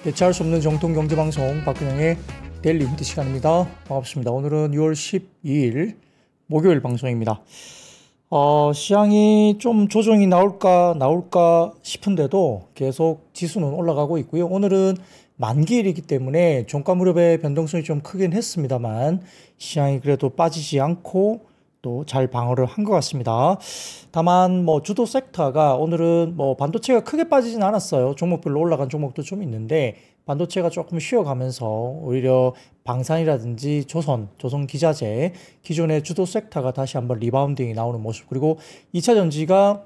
대체할 수 없는 정통 경제방송 박근영의 데일리 힌트 시간입니다. 반갑습니다. 오늘은 6월 12일 목요일 방송입니다. 시장이 좀 조정이 나올까 싶은데도 계속 지수는 올라가고 있고요. 오늘은 만기일이기 때문에 종가 무렵의 변동성이 좀 크긴 했습니다만 시장이 그래도 빠지지 않고 또 잘 방어를 한 것 같습니다. 다만 주도 섹터가 오늘은 반도체가 크게 빠지진 않았어요. 종목별로 올라간 종목도 좀 있는데 반도체가 조금 쉬어가면서 오히려 방산이라든지 조선 기자재 기존의 주도 섹터가 다시 한번 리바운딩이 나오는 모습, 그리고 2차 전지가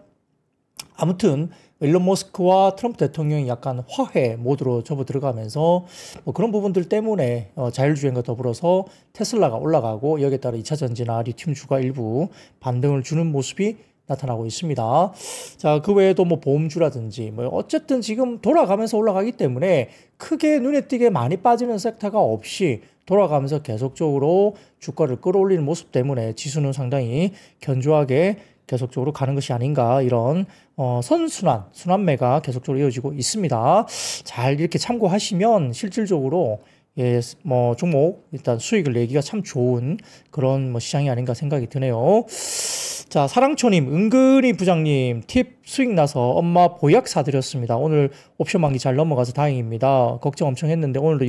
아무튼 일론 머스크와 트럼프 대통령이 약간 화해 모드로 접어 들어가면서 그런 부분들 때문에 자율주행과 더불어서 테슬라가 올라가고 여기에 따라 2차 전지나 리튬주가 일부 반등을 주는 모습이 나타나고 있습니다. 자, 그 외에도 보험주라든지 어쨌든 지금 돌아가면서 올라가기 때문에 크게 눈에 띄게 많이 빠지는 섹터가 없이 돌아가면서 계속적으로 주가를 끌어올리는 모습 때문에 지수는 상당히 견조하게 계속적으로 가는 것이 아닌가, 이런 순환매가 계속적으로 이어지고 있습니다. 잘 이렇게 참고하시면 실질적으로 종목 일단 수익을 내기가 참 좋은 그런 시장이 아닌가 생각이 드네요. 자, 사랑초님, 은근히 부장님 팁 수익 나서 엄마 보약 사드렸습니다. 오늘 옵션 만기 잘 넘어가서 다행입니다. 걱정 엄청 했는데 오늘도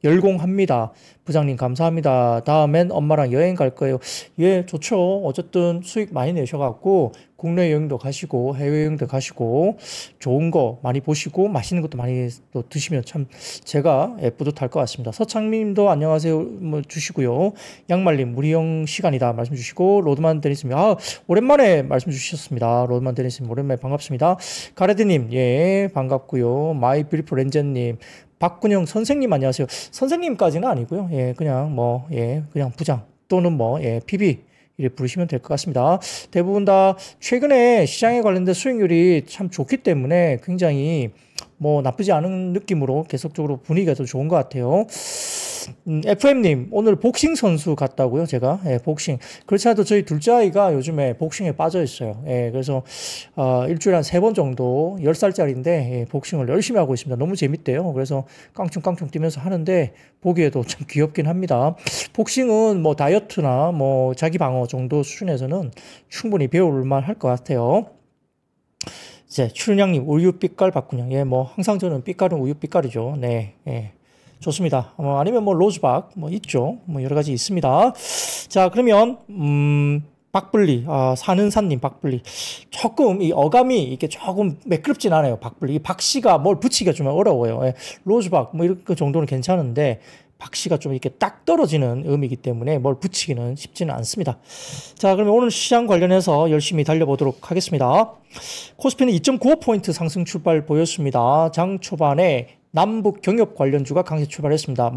열공합니다. 부장님 감사합니다. 다음엔 엄마랑 여행 갈 거예요. 예, 좋죠. 어쨌든 수익 많이 내셔갖고 국내 여행도 가시고 해외여행도 가시고 좋은 거 많이 보시고 맛있는 것도 많이 또 드시면 참 제가 뿌듯할 것 같습니다. 서창님도 안녕하세요 주시고요. 양말님 무리형 시간이다 말씀 주시고, 로드만 데니스님 오랜만에 말씀 주셨습니다. 로드만 데니스님 오랜만에 반갑습니다. 가레드님 예 반갑고요. 마이 뷰티풀 렌젠님, 박근영 선생님 안녕하세요. 선생님까지는 아니고요. 예, 그냥 그냥 부장 또는 PB 이렇게 부르시면 될 것 같습니다. 대부분 다 최근에 시장에 관련된 수익률이 참 좋기 때문에 굉장히 나쁘지 않은 느낌으로 계속적으로 분위기가 더 좋은 것 같아요. FM님, 오늘 복싱 선수 같다고요, 제가? 예, 복싱. 그렇지 않아도 저희 둘째 아이가 요즘에 복싱에 빠져 있어요. 예, 그래서, 일주일에 한 3번 정도, 10살짜리인데, 예, 복싱을 열심히 하고 있습니다. 너무 재밌대요. 그래서 깡충깡충 뛰면서 하는데, 보기에도 참 귀엽긴 합니다. 복싱은 다이어트나 자기 방어 정도 수준에서는 충분히 배울만 할 것 같아요. 이제, 춘향님, 우유 빛깔 바꾸냐. 예, 항상 저는 빛깔은 우유 빛깔이죠. 네, 예. 좋습니다. 아니면 로즈박 있죠. 여러 가지 있습니다. 자, 그러면 박블리, 사는 산님 박블리, 조금 이 어감이 이게 조금 매끄럽진 않아요. 박블리, 이 박씨가 뭘 붙이기가 좀 어려워요. 예, 로즈박 이런 거 정도는 괜찮은데 박씨가 좀 이렇게 딱 떨어지는 의미이기 때문에 뭘 붙이기는 쉽지는 않습니다. 자, 그러면 오늘 시장 관련해서 열심히 달려보도록 하겠습니다. 코스피는 2.95포인트 상승 출발 보였습니다. 장 초반에 남북 경협 관련주가 강세 출발했습니다.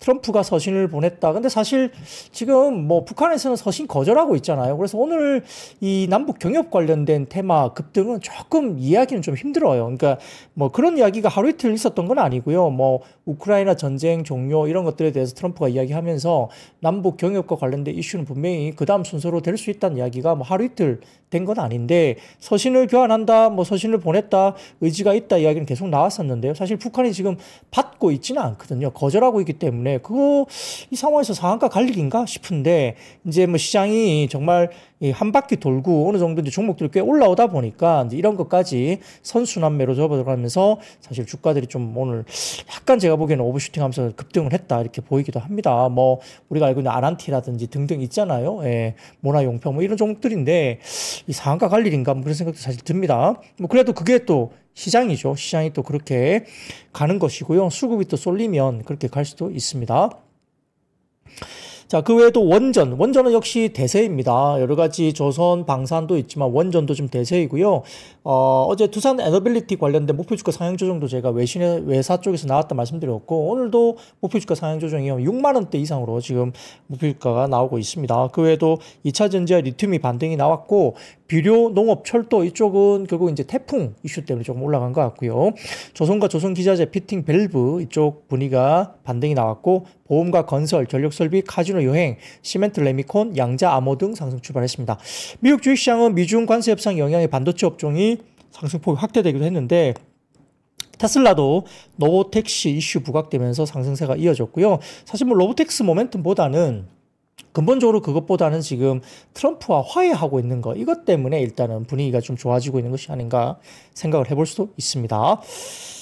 트럼프가 서신을 보냈다. 근데 사실 지금 북한에서는 서신 거절하고 있잖아요. 그래서 오늘 이 남북 경협 관련된 테마 급등은 조금 이해하기는 좀 힘들어요. 그러니까 그런 이야기가 하루 이틀 있었던 건 아니고요. 우크라이나 전쟁 종료 이런 것들에 대해서 트럼프가 이야기하면서 남북 경협과 관련된 이슈는 분명히 그 다음 순서로 될 수 있다는 이야기가 하루 이틀 된 건 아닌데, 서신을 교환한다, 서신을 보냈다, 의지가 있다 이야기는 계속 나왔었는데요. 사실 북한이 지금 받고 있지는 않거든요. 거절하고 있기 때문에 이 상황에서 상한가 갈 일인가 싶은데, 이제 시장이 정말 한 바퀴 돌고 어느 정도 이제 종목들이 꽤 올라오다 보니까 이제 이런 것까지 선순환매로 접어들어가면서 사실 주가들이 좀 오늘 약간 제가 보기에는 오버슈팅하면서 급등을 했다 이렇게 보이기도 합니다. 우리가 알고 있는 아란티라든지 등등 있잖아요. 예, 모나용평 이런 종목들인데 이 상한가 갈 일인가 그런 생각도 사실 듭니다. 그래도 그게 또 시장이죠. 시장이 또 그렇게 가는 것이고요. 수급이 또 쏠리면 그렇게 갈 수도 있습니다. 자, 그 외에도 원전은 역시 대세입니다. 여러 가지 조선, 방산도 있지만 원전도 좀 대세이고요. 어제 두산 에너빌리티 관련된 목표주가 상향 조정도 제가 외사 쪽에서 나왔다 말씀드렸고, 오늘도 목표주가 상향 조정이 6만 원대 이상으로 지금 목표주가가 나오고 있습니다. 그 외에도 2차 전지와 리튬이 반등이 나왔고, 비료, 농업, 철도 이쪽은 결국 이제 태풍 이슈 때문에 조금 올라간 것 같고요. 조선과 조선기자재, 피팅, 밸브 이쪽 분위기가 반등이 나왔고, 보험과 건설, 전력설비, 카지노, 여행, 시멘트, 레미콘, 양자, 암호 등 상승 출발했습니다. 미국 주식시장은 미중 관세 협상 영향의 반도체 업종이 상승폭이 확대되기도 했는데, 테슬라도 로보택시 이슈 부각되면서 상승세가 이어졌고요. 사실 뭐 로보택시 모멘텀보다는 근본적으로 그것보다는 지금 트럼프와 화해하고 있는 거 이것 때문에 일단은 분위기가 좀 좋아지고 있는 것이 아닌가 생각을 해볼 수도 있습니다.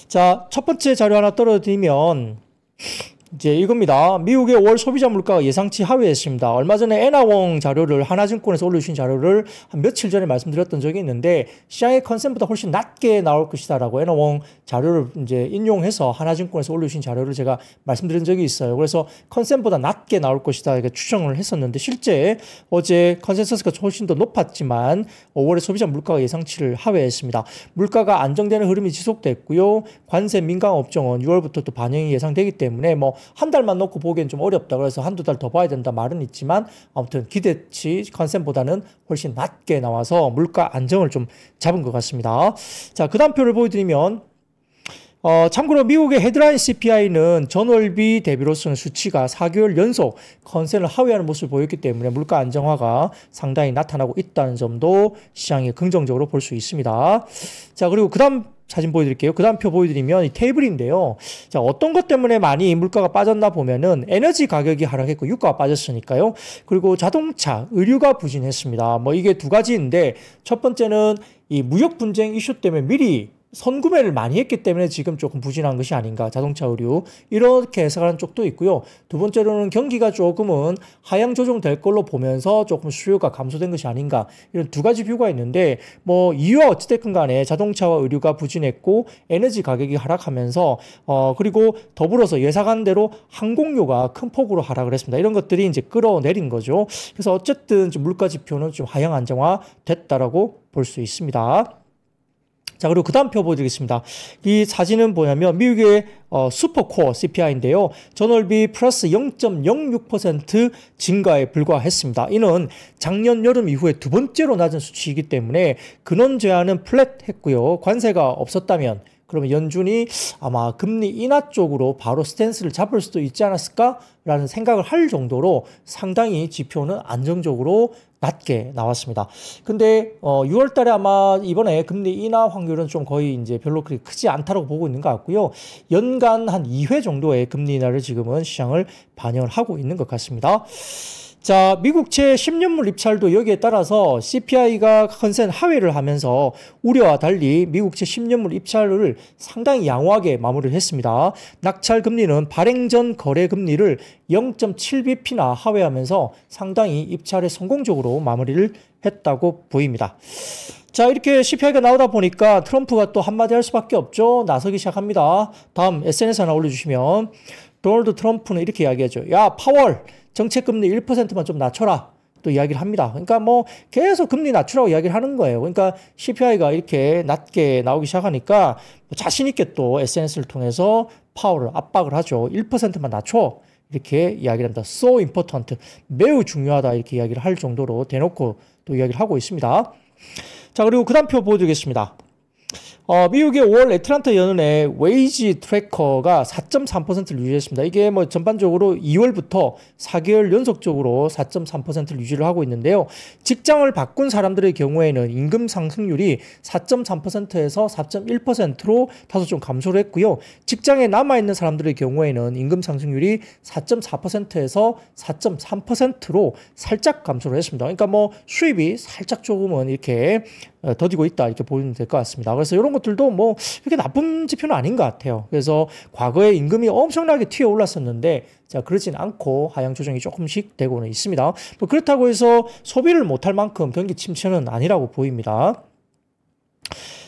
자, 첫 번째 자료 하나 떨어뜨리면 이제 이겁니다. 미국의 월 소비자 물가가 예상치 하회했습니다. 얼마 전에 엔화봉 자료를 하나증권에서 올려주신 자료를 한 며칠 전에 말씀드렸던 적이 있는데 시장의 컨센보다 훨씬 낮게 나올 것이다라고 엔화봉 자료를 이제 인용해서 하나증권에서 올려주신 자료를 제가 말씀드린 적이 있어요. 그래서 컨센보다 낮게 나올 것이다 이렇게 추정을 했었는데 실제 어제 컨센서스가 훨씬 더 높았지만 5월의 소비자 물가가 예상치를 하회했습니다. 물가가 안정되는 흐름이 지속됐고요. 관세 민감 업종은 6월부터 또 반영이 예상되기 때문에 뭐 한 달만 놓고 보기엔 좀 어렵다. 그래서 한두 달 더 봐야 된다 말은 있지만 아무튼 기대치 컨센보다는 훨씬 낮게 나와서 물가 안정을 좀 잡은 것 같습니다. 자, 그 다음 표를 보여드리면 참고로 미국의 헤드라인 CPI는 전월비 대비로서는 수치가 4개월 연속 컨센을 하회하는 모습을 보였기 때문에 물가 안정화가 상당히 나타나고 있다는 점도 시장이 긍정적으로 볼 수 있습니다. 자, 그리고 그 다음 사진 보여드릴게요. 그 다음 표 보여드리면 이 테이블인데요. 자, 어떤 것 때문에 많이 물가가 빠졌나 보면은 에너지 가격이 하락했고 유가가 빠졌으니까요. 그리고 자동차, 의류가 부진했습니다. 뭐 이게 두 가지인데 첫 번째는 이 무역 분쟁 이슈 때문에 미리 선구매를 많이 했기 때문에 지금 조금 부진한 것이 아닌가. 자동차 의류 이렇게 해석하는 쪽도 있고요. 두 번째로는 경기가 조금은 하향 조정될 걸로 보면서 조금 수요가 감소된 것이 아닌가. 이런 두 가지 뷰가 있는데 뭐 이유와 어찌됐건 간에 자동차와 의류가 부진했고 에너지 가격이 하락하면서 그리고 더불어서 예상한 대로 항공료가 큰 폭으로 하락을 했습니다. 이런 것들이 이제 끌어내린 거죠. 그래서 어쨌든 물가 지표는 좀 하향 안정화 됐다라고 볼 수 있습니다. 자, 그리고 그 다음 표 보여드리겠습니다. 이 사진은 뭐냐면 미국의 슈퍼코어 CPI인데요. 전월비 플러스 0.06% 증가에 불과했습니다. 이는 작년 여름 이후에 두 번째로 낮은 수치이기 때문에 근원 제한은 플랫했고요. 관세가 없었다면 그러면 연준이 아마 금리 인하 쪽으로 바로 스탠스를 잡을 수도 있지 않았을까라는 생각을 할 정도로 상당히 지표는 안정적으로 낮게 나왔습니다. 근데 6월 달에 아마 이번에 금리 인하 확률은 좀 거의 이제 별로 그렇게 크지 않다고 보고 있는 것 같고요. 연간 한 2회 정도의 금리 인하를 지금은 시장을 반영을 하고 있는 것 같습니다. 자, 미국채 10년물 입찰도 여기에 따라서 CPI가 컨센 하회를 하면서 우려와 달리 미국채 10년물 입찰을 상당히 양호하게 마무리를 했습니다. 낙찰 금리는 발행 전 거래 금리를 0.7bp나 하회하면서 상당히 입찰에 성공적으로 마무리를 했다고 보입니다. 자, 이렇게 CPI가 나오다 보니까 트럼프가 또 한마디 할 수밖에 없죠. 나서기 시작합니다. 다음 SNS 하나 올려주시면 도널드 트럼프는 이렇게 이야기하죠. 야, 파월 정책금리 1%만 좀 낮춰라. 또 이야기를 합니다. 그러니까 뭐 계속 금리 낮추라고 이야기를 하는 거예요. 그러니까 CPI가 이렇게 낮게 나오기 시작하니까 자신 있게 또 SNS를 통해서 파월을 압박을 하죠. 1%만 낮춰. 이렇게 이야기를 합니다. So important. 매우 중요하다. 이렇게 이야기를 할 정도로 대놓고 또 이야기를 하고 있습니다. 자, 그리고 그 다음 표 보여드리겠습니다. 미국의 5월 애틀랜타 연은의 웨이지 트래커가 4.3%를 유지했습니다. 이게 뭐 전반적으로 2월부터 4개월 연속적으로 4.3%를 유지를 하고 있는데요. 직장을 바꾼 사람들의 경우에는 임금 상승률이 4.3%에서 4.1%로 다소 좀 감소를 했고요. 직장에 남아있는 사람들의 경우에는 임금 상승률이 4.4%에서 4.3%로 살짝 감소를 했습니다. 그러니까 뭐 수입이 살짝 조금은 이렇게 더디고 있다 이렇게 보시면 될 것 같습니다. 그래서 이런 것들도 뭐 이렇게 나쁜 지표는 아닌 것 같아요. 그래서 과거에 임금이 엄청나게 튀어 올랐었는데 자, 그러진 않고 하향 조정이 조금씩 되고는 있습니다. 뭐 그렇다고 해서 소비를 못할 만큼 경기 침체는 아니라고 보입니다.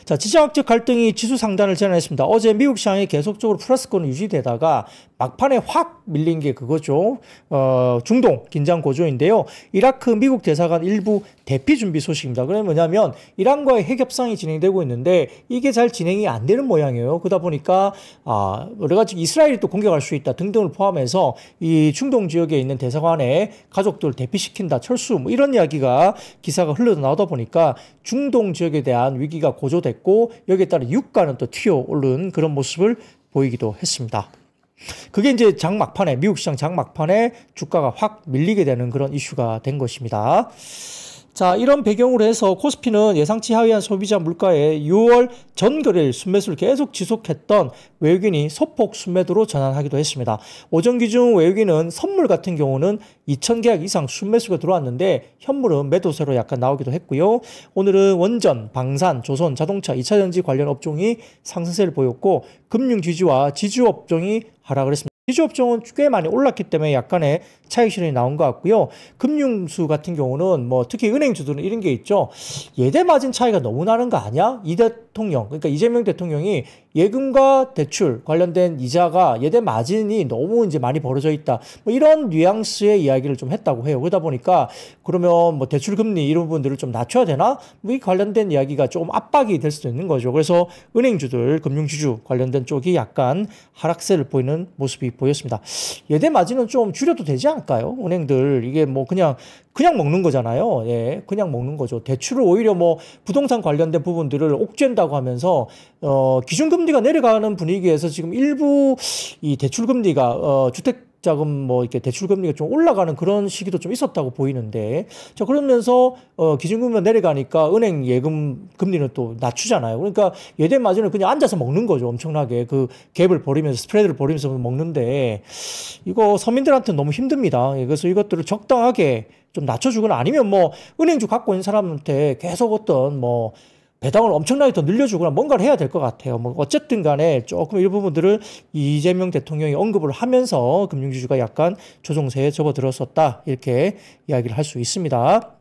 자, 지정학적 갈등이 지수 상단을 전환했습니다. 어제 미국 시장이 계속적으로 플러스권이 유지되다가 막판에 확 밀린 게 그거죠. 중동 긴장 고조인데요. 이라크 미국 대사관 일부 대피 준비 소식입니다. 그게 뭐냐면 이란과의 핵 협상이 진행되고 있는데 이게 잘 진행이 안 되는 모양이에요. 그러다 보니까 여러 가지 이스라엘이 또 공격할 수 있다 등등을 포함해서 이 중동 지역에 있는 대사관에 가족들 대피시킨다, 철수 뭐 이런 이야기가 기사가 흘러 나오다 보니까 중동 지역에 대한 위기가 고조됐고 여기에 따라 유가는 또 튀어오른 그런 모습을 보이기도 했습니다. 그게 이제 장 막판에 미국 시장 장 막판에 주가가 확 밀리게 되는 그런 이슈가 된 것입니다. 자, 이런 배경으로 해서 코스피는 예상치 하위한 소비자 물가에 6월 전 거래일 순매수를 계속 지속했던 외국인이 소폭 순매도로 전환하기도 했습니다. 오전 기준 외국인은 선물 같은 경우는 2,000계약 이상 순매수가 들어왔는데 현물은 매도세로 약간 나오기도 했고요. 오늘은 원전, 방산, 조선, 자동차, 2차전지 관련 업종이 상승세를 보였고 금융 지주와 지주 업종이 하락을 했습니다. 지주업종은 꽤 많이 올랐기 때문에 약간의 차익 실현이 나온 것 같고요. 금융수 같은 경우는 뭐 특히 은행주들은 이런 게 있죠. 예대 마진 차이가 너무 나는 거 아니야? 이 대통령, 그러니까 이재명 대통령이 예금과 대출 관련된 이자가 예대 마진이 너무 이제 많이 벌어져 있다. 뭐 이런 뉘앙스의 이야기를 좀 했다고 해요. 그러다 보니까 그러면 뭐 대출 금리 이런 부분들을 좀 낮춰야 되나? 뭐 이 관련된 이야기가 조금 압박이 될 수도 있는 거죠. 그래서 은행주들, 금융지주 관련된 쪽이 약간 하락세를 보이는 모습이 보였습니다. 예대 마진은 좀 줄여도 되지 않을까요? 은행들 이게 뭐 그냥 먹는 거잖아요. 예, 그냥 먹는 거죠. 대출을 오히려 뭐 부동산 관련된 부분들을 옥죄한다고 하면서 기준금리가 내려가는 분위기에서 지금 일부 이 대출금리가 주택자금 뭐 이렇게 대출금리가 좀 올라가는 그런 시기도 좀 있었다고 보이는데 자 그러면서 기준금리가 내려가니까 은행 예금 금리는 또 낮추잖아요. 그러니까 예대 마진을 그냥 앉아서 먹는 거죠. 엄청나게 그 갭을 벌이면서 스프레드를 벌이면서 먹는데 이거 서민들한테는 너무 힘듭니다. 그래서 이것들을 적당하게 좀 낮춰주거나 아니면 뭐 은행주 갖고 있는 사람한테 계속 어떤 뭐 배당을 엄청나게 더 늘려주거나 뭔가를 해야 될 것 같아요. 뭐 어쨌든 간에 조금 이 부분들을 이재명 대통령이 언급을 하면서 금융지주가 약간 조정세에 접어들었었다. 이렇게 이야기를 할 수 있습니다.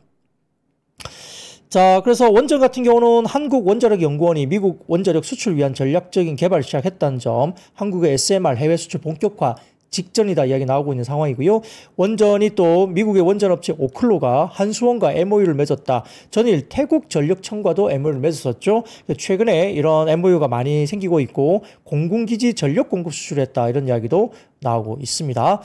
자, 그래서 원전 같은 경우는 한국원자력연구원이 미국 원자력 수출 위한 전략적인 개발 시작했다는 점, 한국의 SMR 해외 수출 본격화 직전이다 이야기 나오고 있는 상황이고요. 원전이 또 미국의 원전업체 오클로가 한수원과 MOU를 맺었다. 전일 태국전력청과도 MOU를 맺었었죠. 최근에 이런 MOU가 많이 생기고 있고 공군기지 전력 공급 수출했다 이런 이야기도 나오고 있습니다.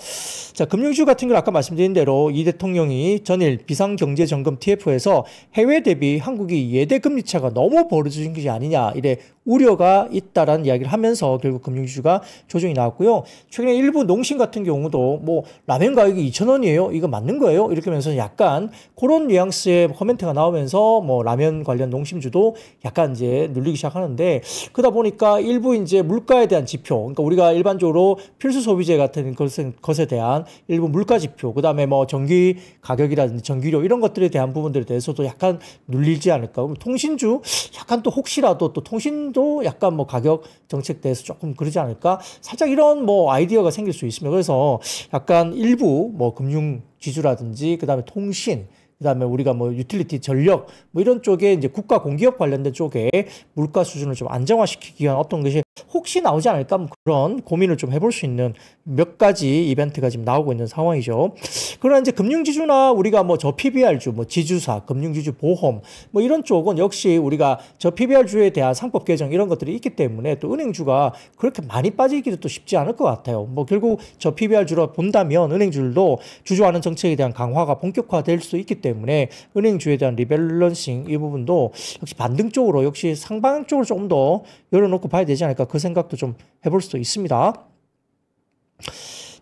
자, 금융주 같은 건 아까 말씀드린 대로 이 대통령이 전일 비상경제점검 TF에서 해외 대비 한국이 예대 금리 차가 너무 벌어진 것이 아니냐 이래 우려가 있다라는 이야기를 하면서 결국 금융주가 조정이 나왔고요. 최근에 일부 농심 같은 경우도 뭐 라면 가격이 2,000원이에요. 이거 맞는 거예요? 이렇게 하면서 약간 그런 뉘앙스의 코멘트가 나오면서 뭐 라면 관련 농심주도 약간 이제 눌리기 시작하는데 그러다 보니까 일부 이제 물가에 대한 지표, 그러니까 우리가 일반적으로 필수 소비재 같은 것에 대한 일부 물가 지표, 그 다음에 뭐 전기 가격이라든지 전기료 이런 것들에 대한 부분들에 대해서도 약간 눌리지 않을까. 통신주 약간 또 혹시라도 또 통신도 약간 뭐 가격 정책 대해서 조금 그러지 않을까. 살짝 이런 뭐 아이디어가 생길 수 있습니다. 그래서 약간 일부 뭐 금융 지주라든지 그 다음에 통신 그다음에 우리가 뭐 유틸리티 전력 뭐 이런 쪽에 이제 국가 공기업 관련된 쪽에 물가 수준을 좀 안정화시키기 위한 어떤 것이 혹시 나오지 않을까 뭐 그런 고민을 좀 해볼 수 있는 몇 가지 이벤트가 지금 나오고 있는 상황이죠. 그러나 이제 금융지주나 우리가 뭐 저 PBR주, 뭐 지주사, 금융지주 보험 뭐 이런 쪽은 역시 우리가 저 PBR주에 대한 상법 개정 이런 것들이 있기 때문에 또 은행주가 그렇게 많이 빠지기도 또 쉽지 않을 것 같아요. 뭐 결국 저 PBR주로 본다면 은행주들도 주주하는 정책에 대한 강화가 본격화될 수 있기 때문에 은행주에 대한 리밸런싱 이 부분도 역시 반등 쪽으로 역시 상방 쪽으로 조금 더 열어놓고 봐야 되지 않을까 그 생각도 좀 해볼 수도 있습니다.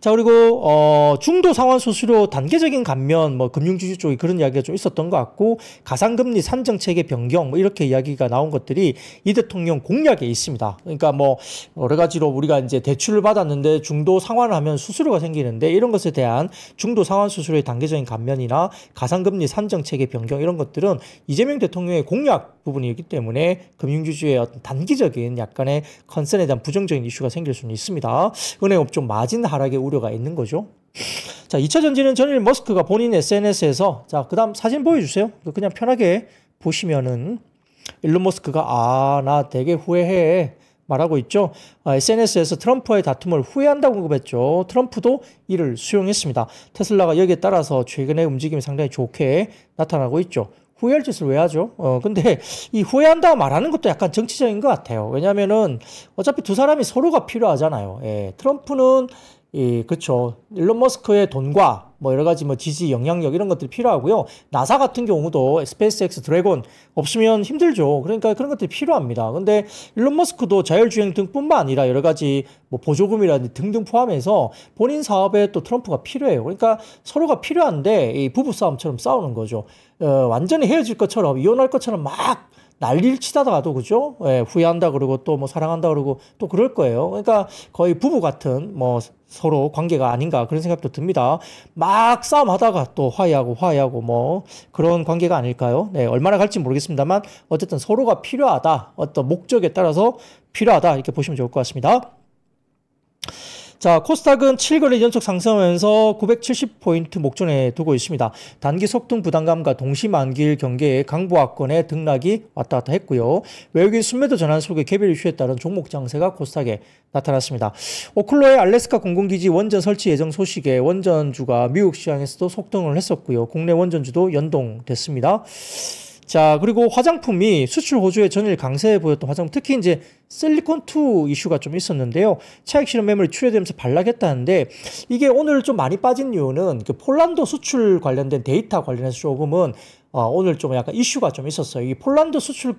자, 그리고 중도 상환 수수료 단계적인 감면 뭐 금융주주 쪽이 그런 이야기가 좀 있었던 것 같고 가상금리 산정 체계 변경 뭐 이렇게 이야기가 나온 것들이 이 대통령 공약에 있습니다. 그러니까 뭐 여러 가지로 우리가 이제 대출을 받았는데 중도 상환을 하면 수수료가 생기는데 이런 것에 대한 중도 상환 수수료의 단계적인 감면이나 가상금리 산정 체계 변경 이런 것들은 이재명 대통령의 공약 부분이기 때문에 금융주주의 어떤 단기적인 약간의 컨센에 대한 부정적인 이슈가 생길 수는 있습니다. 은행업종 마진 하락의 우려가 있는 거죠. 자, 2차 전지는 전일 머스크가 본인 SNS에서 자, 그다음 사진 보여주세요. 그냥 편하게 보시면은 일론 머스크가 나 되게 후회해 말하고 있죠. SNS에서 트럼프와의 다툼을 후회한다고 언급했죠. 트럼프도 이를 수용했습니다. 테슬라가 여기에 따라서 최근의 움직임이 상당히 좋게 나타나고 있죠. 후회할 짓을 왜 하죠? 근데 이 후회한다 말하는 것도 약간 정치적인 것 같아요. 왜냐면은 어차피 두 사람이 서로가 필요하잖아요. 예, 트럼프는 그쵸. 일론 머스크의 돈과 뭐 여러 가지 뭐 지지, 영향력 이런 것들이 필요하고요. 나사 같은 경우도 스페이스X 드래곤 없으면 힘들죠. 그러니까 그런 것들이 필요합니다. 근데 일론 머스크도 자율주행 등뿐만 아니라 여러 가지 뭐 보조금이라든지 등등 포함해서 본인 사업에 또 트럼프가 필요해요. 그러니까 서로가 필요한데 이 부부싸움처럼 싸우는 거죠. 완전히 헤어질 것처럼 이혼할 것처럼 막 난리를 치다가도 그죠? 예, 후회한다 그러고 또 뭐 사랑한다 그러고 또 그럴 거예요. 그러니까 거의 부부 같은 뭐 서로 관계가 아닌가 그런 생각도 듭니다. 막 싸움하다가 또 화해하고 뭐 그런 관계가 아닐까요? 네, 얼마나 갈지 모르겠습니다만 어쨌든 서로가 필요하다. 어떤 목적에 따라서 필요하다. 이렇게 보시면 좋을 것 같습니다. 자, 코스닥은 7거래 연속 상승하면서 970포인트 목전에 두고 있습니다. 단기 속등 부담감과 동시 만기일 경계에 강보합권의 등락이 왔다 갔다 했고요. 외국인 순매도 전환 속의 개별 이슈에 따른 종목 장세가 코스닥에 나타났습니다. 오클로의 알래스카 공군기지 원전 설치 예정 소식에 원전주가 미국 시장에서도 속등을 했었고요. 국내 원전주도 연동됐습니다. 자, 그리고 화장품이 수출 호조의 전일 강세에 보였던 화장품, 특히 이제 실리콘2 이슈가 좀 있었는데요. 차익 실현 매물이 출회되면서 반락했다는데, 이게 오늘 좀 많이 빠진 이유는 그 폴란드 수출 관련된 데이터 관련해서 조금은 오늘 좀 약간 이슈가 좀 있었어요. 이 폴란드 수출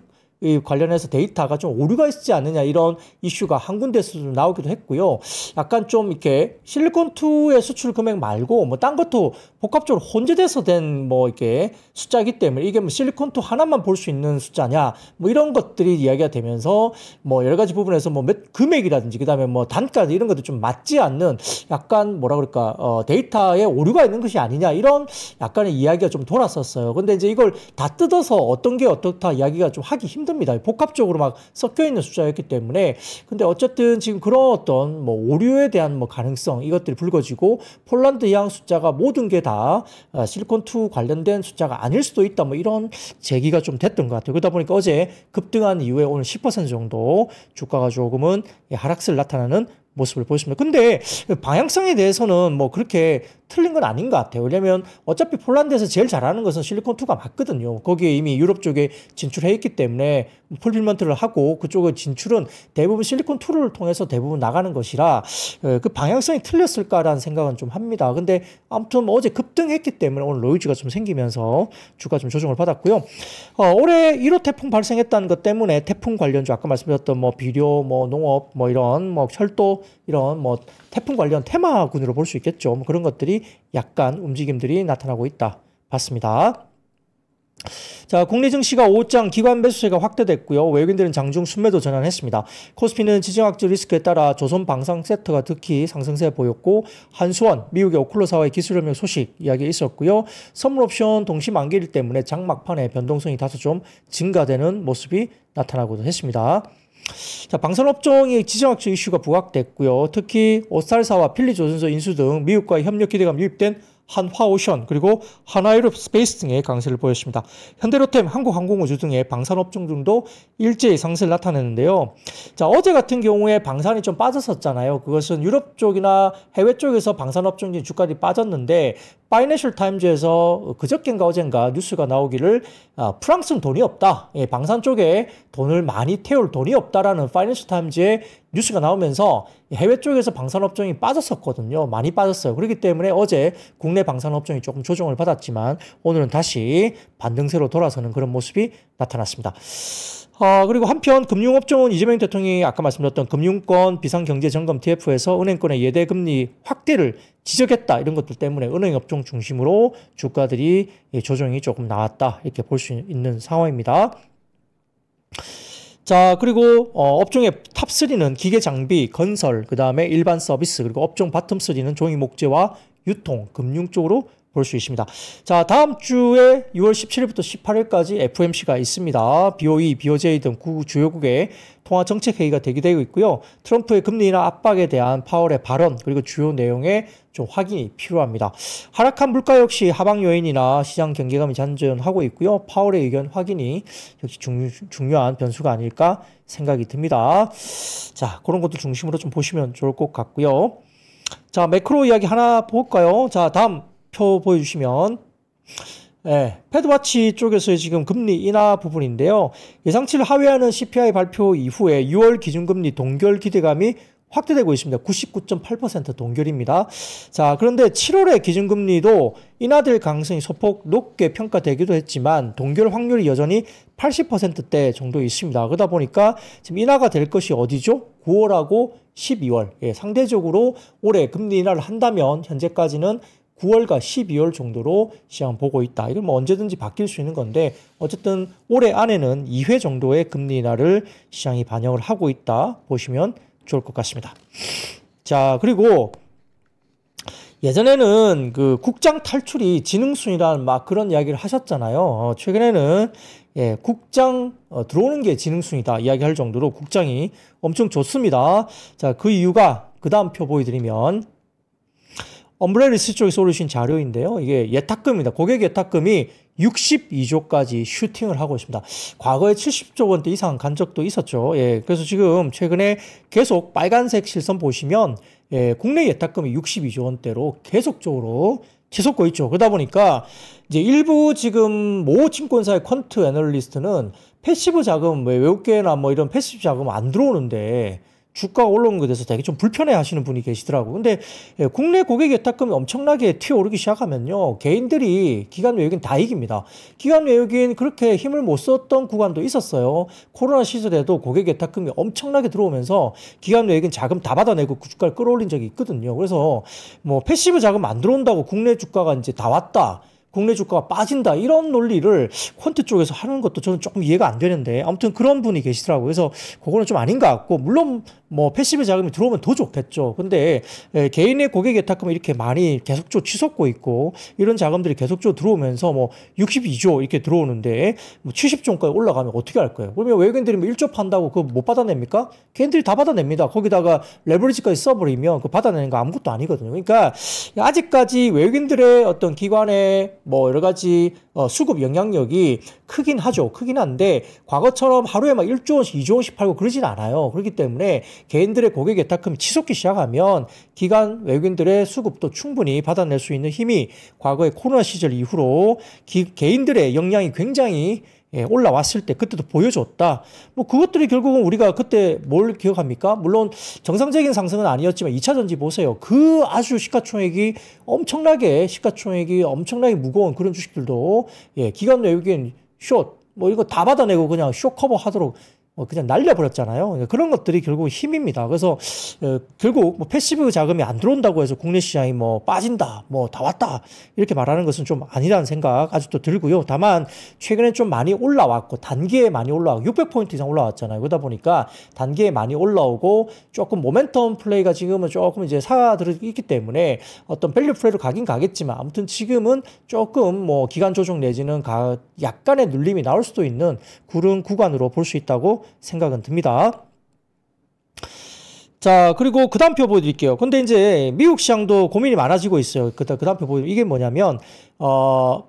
관련해서 데이터가 좀 오류가 있지 않느냐 이런 이슈가 한 군데서 좀 나오기도 했고요. 약간 좀 이렇게 실리콘2의 수출 금액 말고 뭐 딴 것도 복합적으로 혼재돼서 된 뭐 이렇게 숫자이기 때문에 이게 뭐 실리콘2 하나만 볼 수 있는 숫자냐 뭐 이런 것들이 이야기가 되면서 뭐 여러 가지 부분에서 뭐 금액이라든지 그다음에 뭐 단가 이런 것도 좀 맞지 않는 약간 뭐라 그럴까 데이터에 오류가 있는 것이 아니냐 이런 약간의 이야기가 좀 돌았었어요. 근데 이제 이걸 다 뜯어서 어떤 게 어떻다 이야기가 좀 하기 힘듭니다. 복합적으로 막 섞여 있는 숫자였기 때문에. 근데 어쨌든 지금 그런 어떤 뭐 오류에 대한 뭐 가능성 이것들이 불거지고 폴란드 해양 숫자가 모든 게 다 실리콘2 관련된 숫자가 아닐 수도 있다 뭐 이런 제기가 좀 됐던 것 같아요. 그러다 보니까 어제 급등한 이후에 오늘 10% 정도 주가가 조금은 하락세를 나타나는 모습을 보였습니다. 근데 방향성에 대해서는 뭐 그렇게 틀린 건 아닌 것 같아요. 왜냐면 어차피 폴란드에서 제일 잘하는 것은 실리콘2가 맞거든요. 거기에 이미 유럽 쪽에 진출해 있기 때문에 풀필먼트를 하고 그쪽의 진출은 대부분 실리콘2를 통해서 대부분 나가는 것이라 그 방향성이 틀렸을까라는 생각은 좀 합니다. 근데 아무튼 뭐 어제 급등했기 때문에 오늘 노이즈가 좀 생기면서 주가 좀 조정을 받았고요. 올해 1호 태풍 발생했다는 것 때문에 태풍 관련주 아까 말씀드렸던 뭐 비료, 뭐 농업, 뭐 이런 뭐 철도 이런 뭐 태풍 관련 테마군으로 볼 수 있겠죠. 뭐 그런 것들이 약간 움직임들이 나타나고 있다 봤습니다. 자, 국내 증시가 5장 기관 매수세가 확대됐고요. 외국인들은 장중 순매도 전환했습니다. 코스피는 지정학적 리스크에 따라 조선 방산 섹터가 특히 상승세 보였고 한수원, 미국의 오클로사와의 기술협력 소식 이야기 있었고요. 선물 옵션 동시 만기일 때문에 장막판의 변동성이 다소 좀 증가되는 모습이 나타나고도 했습니다. 자, 방산업종이 지정학적 이슈가 부각됐고요. 특히 오스탈사와 필리조선소 인수 등 미국과의 협력 기대감 유입된 한화오션 그리고 하나에로스페이스 등의 강세를 보였습니다. 현대로템, 한국항공우주 등의 방산업종 등도 일제히 상승을 나타냈는데요. 자, 어제 같은 경우에 방산이 좀 빠졌었잖아요. 그것은 유럽 쪽이나 해외 쪽에서 방산업종이 주가들이 빠졌는데 파이낸셜 타임즈에서 그저께인가 어젠가 뉴스가 나오기를 프랑스는 돈이 없다. 예, 방산 쪽에 돈을 많이 태울 돈이 없다라는 파이낸셜 타임즈의 뉴스가 나오면서 해외 쪽에서 방산업종이 빠졌었거든요. 많이 빠졌어요. 그렇기 때문에 어제 국내 방산업종이 조금 조정을 받았지만 오늘은 다시 반등세로 돌아서는 그런 모습이 나타났습니다. 그리고 한편 금융업종은 이재명 대통령이 아까 말씀드렸던 금융권 비상경제점검 TF에서 은행권의 예대금리 확대를 지적했다. 이런 것들 때문에 은행업종 중심으로 주가들이 조정이 조금 나왔다. 이렇게 볼 수 있는 상황입니다. 자, 그리고 업종의 탑3는 기계장비, 건설, 그 다음에 일반 서비스, 그리고 업종 바텀3는 종이목재와 유통, 금융 쪽으로 볼 수 있습니다. 자, 다음 주에 6월 17일부터 18일까지 FOMC가 있습니다. BOE, BOJ 등 주요국의 통화정책회의가 대기되고 있고요. 트럼프의 금리 인하 압박에 대한 파월의 발언 그리고 주요 내용에 좀 확인이 필요합니다. 하락한 물가 역시 하방 요인이나 시장 경계감이 잔존하고 있고요. 파월의 의견 확인이 역시 중요한 변수가 아닐까 생각이 듭니다. 자, 그런 것도 중심으로 좀 보시면 좋을 것 같고요. 자, 매크로 이야기 하나 볼까요? 자, 다음 표 보여주시면 패드와치 쪽에서의 지금 금리 인하 부분인데요. 예상치를 하회하는 CPI 발표 이후에 6월 기준금리 동결 기대감이 확대되고 있습니다. 99.8% 동결입니다. 자, 그런데 7월의 기준금리도 인하될 가능성이 소폭 높게 평가되기도 했지만 동결 확률이 여전히 80%대 정도 있습니다. 그러다 보니까 지금 인하가 될 것이 어디죠? 9월하고 12월. 예, 상대적으로 올해 금리 인하를 한다면 현재까지는 9월과 12월 정도로 시장 보고 있다. 이건 뭐 언제든지 바뀔 수 있는 건데 어쨌든 올해 안에는 2회 정도의 금리 인하를 시장이 반영을 하고 있다 보시면 좋을 것 같습니다. 자, 그리고 예전에는 그 국장 탈출이 지능순이라는 막 그런 이야기를 하셨잖아요. 최근에는 예, 국장 들어오는 게 지능순이다 이야기할 정도로 국장이 엄청 좋습니다. 자, 그 이유가 그 다음 표 보여드리면 엄브레 리서치 쪽에서 올리신 자료인데요. 이게 예탁금입니다. 고객 예탁금이 62조까지 슈팅을 하고 있습니다. 과거에 70조 원대 이상 간 적도 있었죠. 예, 그래서 지금 최근에 계속 빨간색 실선 보시면 예, 국내 예탁금이 62조 원대로 계속적으로 치솟고 있죠. 그러다 보니까 이제 일부 지금 모 증권사의 퀀트 애널리스트는 패시브 자금, 외국계나 뭐 이런 패시브 자금 안 들어오는데 주가가 올라오는 것에 대해서 되게 좀 불편해 하시는 분이 계시더라고요. 근데 국내 고객 예탁금이 엄청나게 튀어오르기 시작하면요. 개인들이 기관 외국인 다 이깁니다. 기관 외국인 그렇게 힘을 못 썼던 구간도 있었어요. 코로나 시절에도 고객 예탁금이 엄청나게 들어오면서 기관 외국인 자금 다 받아내고 주가를 끌어올린 적이 있거든요. 그래서 뭐 패시브 자금 안 들어온다고 국내 주가가 이제 다 왔다. 국내 주가가 빠진다 이런 논리를 퀀트 쪽에서 하는 것도 저는 조금 이해가 안 되는데 아무튼 그런 분이 계시더라고요. 그래서 그거는 좀 아닌 것 같고 물론 뭐 패시브 자금이 들어오면 더 좋겠죠. 근데 개인의 고객 예탁금이 이렇게 많이 계속적으로 치솟고 있고 이런 자금들이 계속적으로 들어오면서 뭐 62조 이렇게 들어오는데 뭐 70조까지 올라가면 어떻게 할 거예요? 그러면 외국인들이 뭐 1조 판다고 그거 못 받아냅니까? 개인들이 다 받아냅니다. 거기다가 레버리지까지 써버리면 그 받아내는 거 아무것도 아니거든요. 그러니까 아직까지 외국인들의 어떤 기관의 뭐 여러 가지 수급 영향력이 크긴 하죠. 크긴 한데 과거처럼 하루에 막 1조 원씩 2조 원씩 팔고 그러진 않아요. 그렇기 때문에 개인들의 고객 예탁금이 치솟기 시작하면 기관 외국인들의 수급도 충분히 받아낼 수 있는 힘이 과거의 코로나 시절 이후로 개인들의 역량이 굉장히 올라왔을 때 그때도 보여줬다. 뭐 그것들이 결국은 우리가 그때 뭘 기억합니까? 물론 정상적인 상승은 아니었지만 2차 전지 보세요. 그 아주 시가총액이 엄청나게 무거운 그런 주식들도 기관 외국인 숏 뭐 이거 다 받아내고 그냥 숏 커버 하도록 그냥 날려버렸잖아요. 그런 것들이 결국 힘입니다. 그래서 결국 뭐 패시브 자금이 안 들어온다고 해서 국내 시장이 뭐 빠진다, 뭐 다 왔다 이렇게 말하는 것은 좀 아니라는 생각 아직도 들고요. 다만 최근에 좀 많이 올라왔고 단기에 많이 올라가고 600포인트 이상 올라왔잖아요. 그러다 보니까 단기에 많이 올라오고 조금 모멘텀 플레이가 지금은 조금 이제 사들어 있기 때문에 어떤 밸류 플레이로 가긴 가겠지만 아무튼 지금은 조금 뭐 기간 조정 내지는 약간의 눌림이 나올 수도 있는 그런 구간으로 볼 수 있다고 생각은 듭니다. 자, 그리고 그 다음 표 보여드릴게요. 근데 이제 미국 시장도 고민이 많아지고 있어요. 그 다음 표 보여드릴게요. 이게 뭐냐면,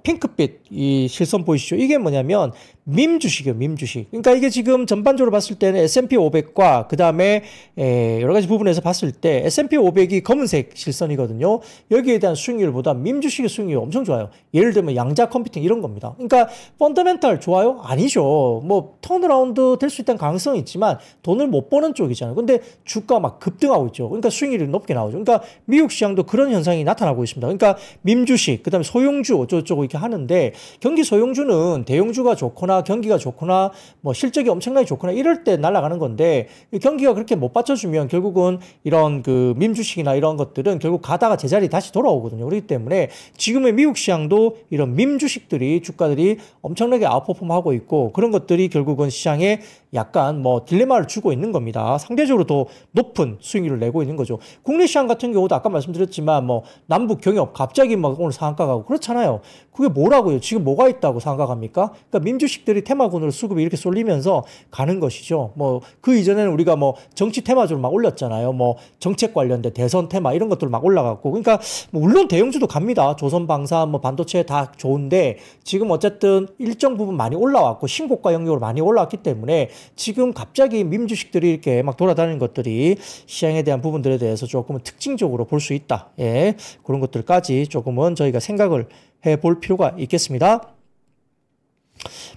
핑크빛 이 실선 보이시죠? 이게 뭐냐면, 밈 주식이에요, 밈 주식. 그러니까 이게 지금 전반적으로 봤을 때는 S&P 500과 그 다음에 여러 가지 부분에서 봤을 때 S&P 500이 검은색 실선이거든요. 여기에 대한 수익률보다 밈 주식의 수익률이 엄청 좋아요. 예를 들면 양자 컴퓨팅 이런 겁니다. 그러니까 펀더멘탈 좋아요? 아니죠. 뭐 턴어라운드 될 수 있다는 가능성이 있지만 돈을 못 버는 쪽이잖아요. 근데 주가 막 급등하고 있죠. 그러니까 수익률이 높게 나오죠. 그러니까 미국 시장도 그런 현상이 나타나고 있습니다. 그러니까 민 주식, 그다음에 소형주 어쩌고저쩌고 이렇게 하는데 경기 소형주는 대형주가 좋거나 경기가 좋거나 뭐 실적이 엄청나게 좋거나 이럴 때 날아가는 건데 경기가 그렇게 못 받쳐주면 결국은 이런 그 민 주식이나 이런 것들은 결국 가다가 제자리 다시 돌아오거든요. 그렇기 때문에 지금의 미국 시장도 이런 민 주식들이 주가들이 엄청나게 아웃퍼폼하고 있고 그런 것들이 결국은 시장에 약간 뭐 딜레마를 주고 있는 겁니다. 상대적으로 더 높은 수익률을 내고 있는 거죠. 국내 시장 같은 경우도 아까 말씀드렸지만 뭐 남북 경협 갑자기 막 오늘 상한가 가고 그렇잖아요. 그게 뭐라고요? 지금 뭐가 있다고 상한가 갑니까? 그러니까 민주식들이 테마군으로 수급이 이렇게 쏠리면서 가는 것이죠. 뭐 그 이전에는 우리가 뭐 정치 테마주를 막 올렸잖아요. 뭐 정책 관련된 대선 테마 이런 것들 막 올라갔고 그러니까 뭐 물론 대형주도 갑니다. 조선방산 뭐 반도체 다 좋은데 지금 어쨌든 일정 부분 많이 올라왔고 신고가 영역으로 많이 올라왔기 때문에 지금 갑자기 밈주식들이 이렇게 막 돌아다니는 것들이 시장에 대한 부분들에 대해서 조금은 특징적으로 볼 수 있다. 예, 그런 것들까지 조금은 저희가 생각을 해볼 필요가 있겠습니다.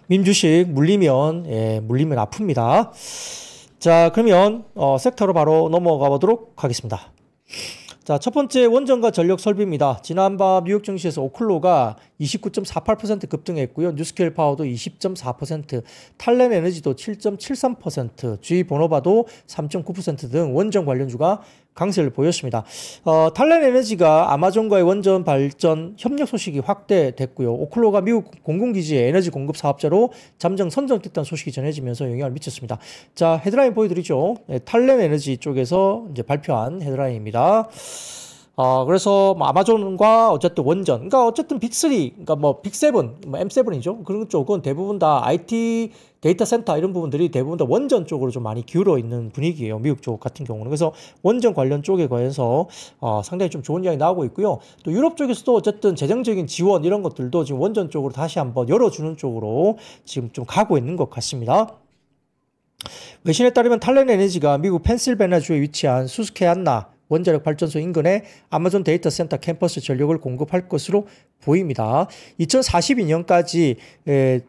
밈주식 물리면 물리면 아픕니다. 자, 그러면 섹터로 바로 넘어가 보도록 하겠습니다. 자, 첫 번째 원전과 전력 설비입니다. 지난밤 뉴욕 증시에서 오클로가 29.48% 급등했고요. 뉴스케일 파워도 20.4%, 탈렌 에너지도 7.73%, G 보노바도 3.9% 등 원전 관련주가 강세를 보였습니다. 탈렌 에너지가 아마존과의 원전 발전 협력 소식이 확대됐고요. 오클로가 미국 공군기지의 에너지 공급 사업자로 잠정 선정됐다는 소식이 전해지면서 영향을 미쳤습니다. 자, 헤드라인 보여드리죠. 네, 탈렌 에너지 쪽에서 이제 발표한 헤드라인입니다. 그래서 뭐 아마존과 어쨌든 원전, 그러니까 어쨌든 빅3, 그러니까 뭐 빅7, 뭐 M7이죠. 그런 쪽은 대부분 다 IT 데이터 센터 이런 부분들이 대부분 다 원전 쪽으로 좀 많이 기울어 있는 분위기예요. 미국 쪽 같은 경우는. 그래서 원전 관련 쪽에 관해서 상당히 좀 좋은 이야기 나오고 있고요. 또 유럽 쪽에서도 어쨌든 재정적인 지원 이런 것들도 지금 원전 쪽으로 다시 한번 열어주는 쪽으로 지금 좀 가고 있는 것 같습니다. 외신에 따르면 탈렌 에너지가 미국 펜실베니아주에 위치한 수스케안나 원자력 발전소 인근에 아마존 데이터 센터 캠퍼스 전력을 공급할 것으로 보입니다. 2042년까지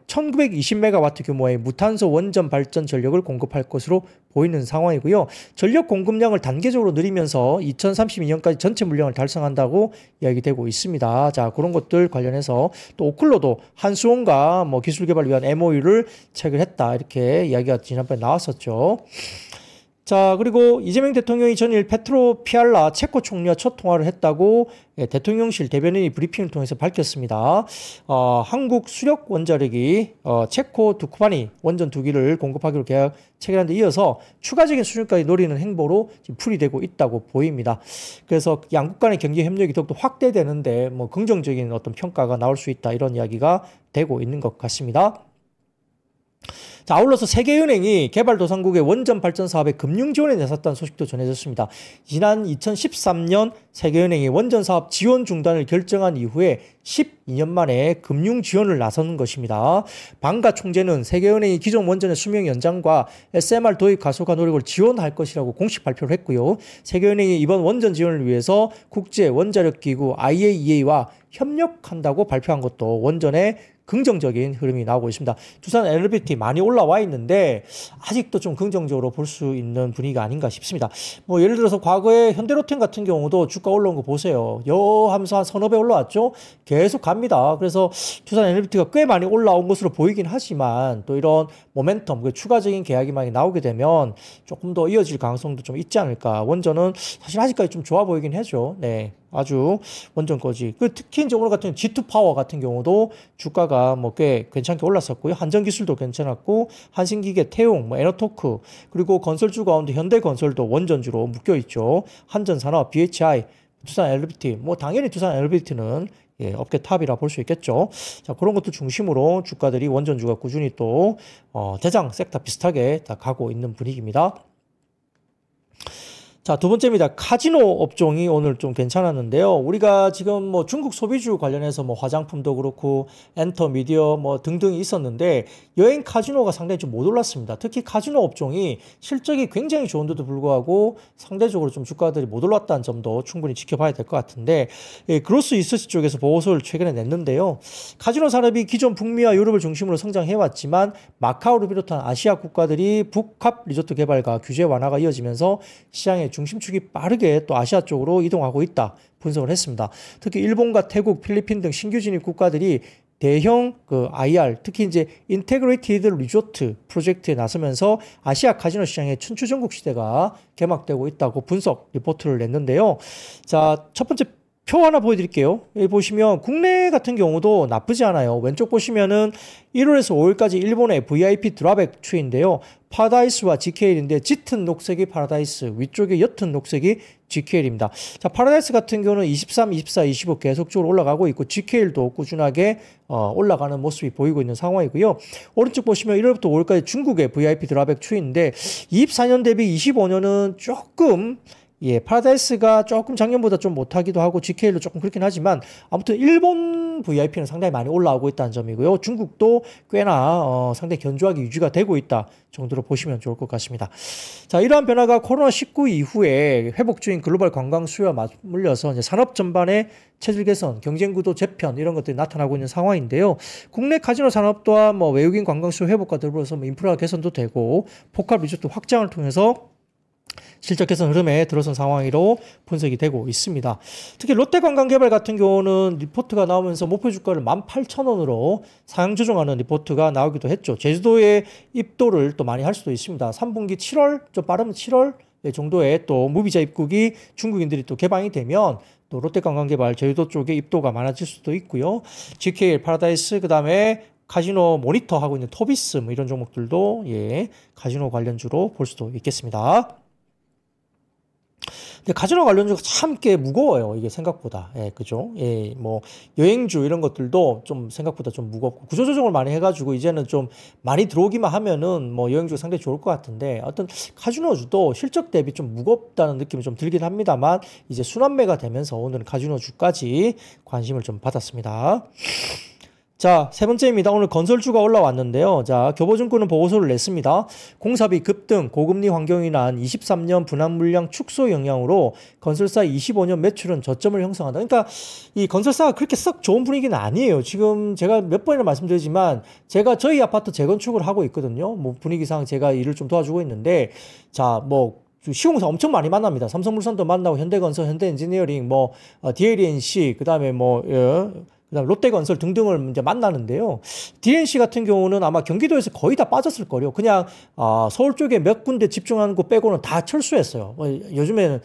1920메가와트 규모의 무탄소 원전 발전 전력을 공급할 것으로 보이는 상황이고요. 전력 공급량을 단계적으로 늘리면서 2032년까지 전체 물량을 달성한다고 이야기되고 있습니다. 자, 그런 것들 관련해서 또 오클로도 한수원과 뭐 기술 개발을 위한 MOU를 체결했다. 이렇게 이야기가 지난번에 나왔었죠. 자, 그리고 이재명 대통령이 전일 페트로 피알라 체코 총리와 첫 통화를 했다고 대통령실 대변인이 브리핑을 통해서 밝혔습니다. 한국 수력 원자력이 체코 두쿠바니 원전 2기를 공급하기로 계약 체결한 데 이어서 추가적인 수준까지 노리는 행보로 지금 풀이되고 있다고 보입니다. 그래서 양국 간의 경제 협력이 더욱더 확대되는데 뭐 긍정적인 어떤 평가가 나올 수 있다 이런 이야기가 되고 있는 것 같습니다. 자, 아울러서 세계은행이 개발도상국의 원전 발전 사업에 금융 지원에 나섰다는 소식도 전해졌습니다. 지난 2013년 세계은행이 원전 사업 지원 중단을 결정한 이후에 12년 만에 금융 지원을 나서는 것입니다. 방가 총재는 세계은행이 기존 원전의 수명 연장과 SMR 도입 가속화 노력을 지원할 것이라고 공식 발표를 했고요. 세계은행이 이번 원전 지원을 위해서 국제 원자력 기구 IAEA와 협력한다고 발표한 것도 원전의 긍정적인 흐름이 나오고 있습니다. 두산 에너비티 많이 올라와 있는데 아직도 좀 긍정적으로 볼 수 있는 분위기가 아닌가 싶습니다. 뭐 예를 들어서 과거에 현대로템 같은 경우도 주가 올라온 거 보세요. 여 하면서 한 서너 배 올라왔죠. 계속 갑니다. 그래서 두산 에너비티가 꽤 많이 올라온 것으로 보이긴 하지만 또 이런 모멘텀, 추가적인 계약이 많이 나오게 되면 조금 더 이어질 가능성도 좀 있지 않을까. 원전은 사실 아직까지 좀 좋아 보이긴 하죠. 네. 아주 원전 거지. 특히 이제 오늘 같은 G2 파워 같은 경우도 주가가 뭐 꽤 괜찮게 올랐었고요. 한전기술도 괜찮았고, 한신기계, 태용, 뭐 에너토크, 그리고 건설주 가운데 현대건설도 원전주로 묶여 있죠. 한전산업, BHI, 두산 엘리베이터, 뭐 당연히 두산 엘리베이터는 업계 탑이라 볼 수 있겠죠. 자, 그런 것도 중심으로 주가들이 원전주가 꾸준히 또 대장 섹터 비슷하게 다 가고 있는 분위기입니다. 자, 두 번째입니다. 카지노 업종이 오늘 좀 괜찮았는데요. 우리가 지금 뭐 중국 소비주 관련해서 뭐 화장품도 그렇고 엔터, 미디어 뭐 등등이 있었는데 여행 카지노가 상당히 좀 못 올랐습니다. 특히 카지노 업종이 실적이 굉장히 좋은데도 불구하고 상대적으로 좀 주가들이 못 올랐다는 점도 충분히 지켜봐야 될 것 같은데, 그로스 이스트 쪽에서 보고서를 최근에 냈는데요. 카지노 산업이 기존 북미와 유럽을 중심으로 성장해왔지만 마카오를 비롯한 아시아 국가들이 북합 리조트 개발과 규제 완화가 이어지면서 시장의 중심축이 빠르게 또 아시아 쪽으로 이동하고 있다 분석을 했습니다. 특히 일본과 태국, 필리핀 등 신규 진입 국가들이 대형 IR, 특히 이제 인테그레이티드 리조트 프로젝트에 나서면서 아시아 카지노 시장의 춘추전국 시대가 개막되고 있다고 분석 리포트를 냈는데요. 자, 첫 번째 표 하나 보여드릴게요. 여기 보시면 국내 같은 경우도 나쁘지 않아요. 왼쪽 보시면은 1월에서 5일까지 일본의 VIP 드랍백 추인데요. 파라다이스와 GKL인데 짙은 녹색이 파라다이스, 위쪽에 옅은 녹색이 GKL입니다. 자, 파라다이스 같은 경우는 23, 24, 25 계속적으로 올라가고 있고 GKL도 꾸준하게 올라가는 모습이 보이고 있는 상황이고요. 오른쪽 보시면 1월부터 5월까지 중국의 VIP 드랍백 추인데 24년 대비 25년은 조금 예, 파라다이스가 조금 작년보다 좀 못하기도 하고 GKL도 조금 그렇긴 하지만 아무튼 일본 VIP는 상당히 많이 올라오고 있다는 점이고요. 중국도 꽤나 상당히 견조하게 유지가 되고 있다 정도로 보시면 좋을 것 같습니다. 자, 이러한 변화가 코로나19 이후에 회복 중인 글로벌 관광 수요와 맞물려서 이제 산업 전반의 체질 개선, 경쟁 구도 재편 이런 것들이 나타나고 있는 상황인데요. 국내 카지노 산업 또한 뭐 외국인 관광 수요 회복과 더불어서 뭐 인프라 개선도 되고 포카 리조트 확장을 통해서 실적 개선 흐름에 들어선 상황으로 분석이 되고 있습니다. 특히 롯데관광개발 같은 경우는 리포트가 나오면서 목표 주가를 18,000원으로 상향 조정하는 리포트가 나오기도 했죠. 제주도의 입도를 또 많이 할 수도 있습니다. 3분기 7월, 좀 빠르면 7월 정도에 또 무비자 입국이 중국인들이 또 개방이 되면 또 롯데관광개발 제주도 쪽에 입도가 많아질 수도 있고요. GKL, 파라다이스, 그 다음에 카지노 모니터 하고 있는 토비스 뭐 이런 종목들도 예, 카지노 관련주로 볼 수도 있겠습니다. 근데 카지노 관련주가 참 꽤 무거워요. 이게 생각보다. 예, 그죠? 예, 뭐, 여행주 이런 것들도 좀 생각보다 좀 무겁고, 구조조정을 많이 해가지고, 이제는 좀 많이 들어오기만 하면은 뭐, 여행주가 상당히 좋을 것 같은데, 어떤 카지노주도 실적 대비 좀 무겁다는 느낌이 좀 들긴 합니다만, 이제 순환매가 되면서 오늘은 카지노주까지 관심을 좀 받았습니다. 자, 세 번째입니다. 오늘 건설주가 올라왔는데요. 자, 교보증권은 보고서를 냈습니다. 공사비 급등, 고금리 환경이 난 23년 분할 물량 축소 영향으로 건설사 25년 매출은 저점을 형성한다. 그러니까 이 건설사가 그렇게 썩 좋은 분위기는 아니에요. 지금 제가 몇 번이나 말씀드리지만 제가 저희 아파트 재건축을 하고 있거든요. 뭐 분위기상 제가 일을 좀 도와주고 있는데 자, 뭐 시공사 엄청 많이 만납니다. 삼성물산도 만나고 현대건설, 현대엔지니어링, 뭐 DLNC, 그다음에 뭐 그다음 롯데건설 등등을 이제 만나는데요. DNC 같은 경우는 아마 경기도에서 거의 다 빠졌을 거예요. 그냥 서울 쪽에 몇 군데 집중하는 거 빼고는 다 철수했어요. 요즘에는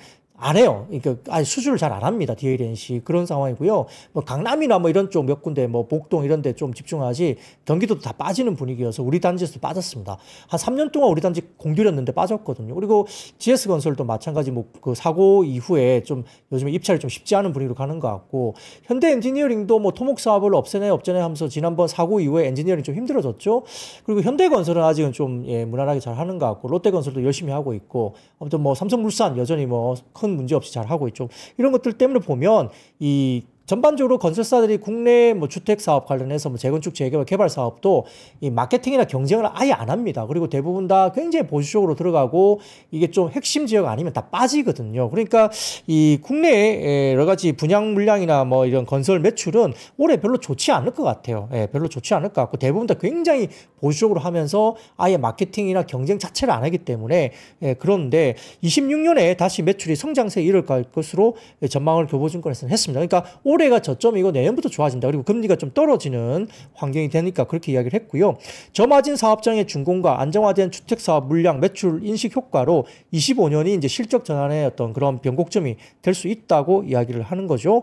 안 해요. 그러니까 아예 수주를 잘 안 합니다. DLNC 그런 상황이고요. 뭐 강남이나 뭐 이런 쪽 몇 군데 뭐 목동 이런 데 좀 집중하지 경기도도 다 빠지는 분위기여서 우리 단지에서도 빠졌습니다. 한 3년 동안 우리 단지 공들였는데 빠졌거든요. 그리고 GS건설도 마찬가지 뭐 그 사고 이후에 좀 요즘에 입찰이 좀 쉽지 않은 분위기로 가는 것 같고 현대엔지니어링도 뭐 토목 사업을 없애네 하면서 지난번 사고 이후에 엔지니어링 좀 힘들어졌죠. 그리고 현대건설은 아직은 좀 예, 무난하게 잘 하는 것 같고 롯데건설도 열심히 하고 있고 아무튼 뭐 삼성물산 여전히 뭐 큰 문제 없이 잘 하고 있죠. 이런 것들 때문에 보면 이 전반적으로 건설사들이 국내 뭐 주택 사업 관련해서 뭐 재건축, 재개발, 개발 사업도 이 마케팅이나 경쟁을 아예 안 합니다. 그리고 대부분 다 굉장히 보수적으로 들어가고 이게 좀 핵심 지역 아니면 다 빠지거든요. 그러니까 이 국내의 여러 가지 분양 물량이나 뭐 이런 건설 매출은 올해 별로 좋지 않을 것 같아요. 예, 별로 좋지 않을 것 같고 대부분 다 굉장히 보수적으로 하면서 아예 마케팅이나 경쟁 자체를 안 하기 때문에 예, 그런데 26년에 다시 매출이 성장세에 이를 것으로 전망을 교보증권에서는 했습니다. 그러니까 올해가 저점이고 내년부터 좋아진다. 그리고 금리가 좀 떨어지는 환경이 되니까 그렇게 이야기를 했고요. 저마진 사업장의 준공과 안정화된 주택사업 물량 매출 인식 효과로 25년이 이제 실적 전환의 어떤 그런 변곡점이 될 수 있다고 이야기를 하는 거죠.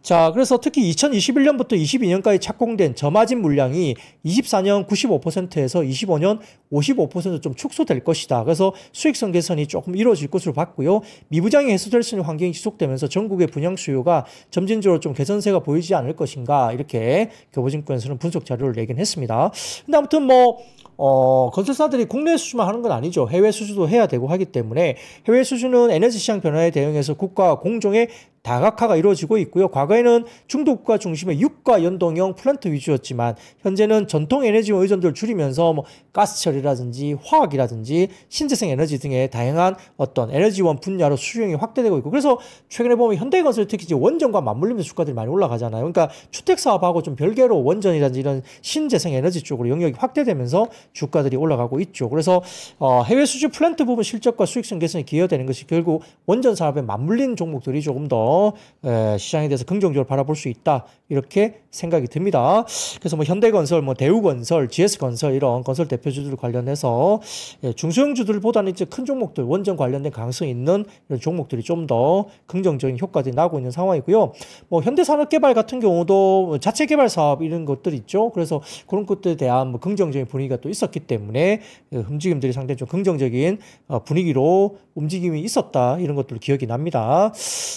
자, 그래서 특히 2021년부터 22년까지 착공된 저마진 물량이 24년 95%에서 25년 55% 좀 축소될 것이다. 그래서 수익성 개선이 조금 이루어질 것으로 봤고요. 미부장이 해소될 수 있는 환경이 지속되면서 전국의 분양 수요가 점진적으로 좀 개선세가 보이지 않을 것인가 이렇게 교보증권에서는 분석 자료를 내긴 했습니다. 근데 아무튼 뭐 건설사들이 국내 수주만 하는 건 아니죠. 해외 수주도 해야 되고 하기 때문에 해외 수주는 에너지 시장 변화에 대응해서 국가와 공정의 다각화가 이루어지고 있고요. 과거에는 중도국가 중심의 유가 연동형 플랜트 위주였지만 현재는 전통 에너지 의존도를 줄이면서 뭐 가스 처리라든지 화학이라든지 신재생 에너지 등의 다양한 어떤 에너지원 분야로 수요형이 확대되고 있고 그래서 최근에 보면 현대건설 특히 이제 원전과 맞물리면서 주가들이 많이 올라가잖아요. 그러니까 주택 사업하고 좀 별개로 원전이라든지 이런 신재생 에너지 쪽으로 영역이 확대되면서 주가들이 올라가고 있죠. 그래서 해외 수주 플랜트 부분 실적과 수익성 개선이 기여되는 것이 결국 원전 사업에 맞물리는 종목들이 조금 더 시장에 대해서 긍정적으로 바라볼 수 있다 이렇게 생각이 듭니다. 그래서 뭐 현대건설, 뭐 대우건설, GS건설 이런 건설 대표주들 관련해서 중소형주들보다는 이제 큰 종목들 원전 관련된 가능성이 있는 이런 종목들이 좀 더 긍정적인 효과들이 나오고 있는 상황이고요. 뭐 현대산업개발 같은 경우도 자체 개발 사업 이런 것들 있죠. 그래서 그런 것들에 대한 뭐 긍정적인 분위기가 또 있었기 때문에 움직임들이 상당히 좀 긍정적인 분위기로 움직임이 있었다. 이런 것들 기억이 납니다.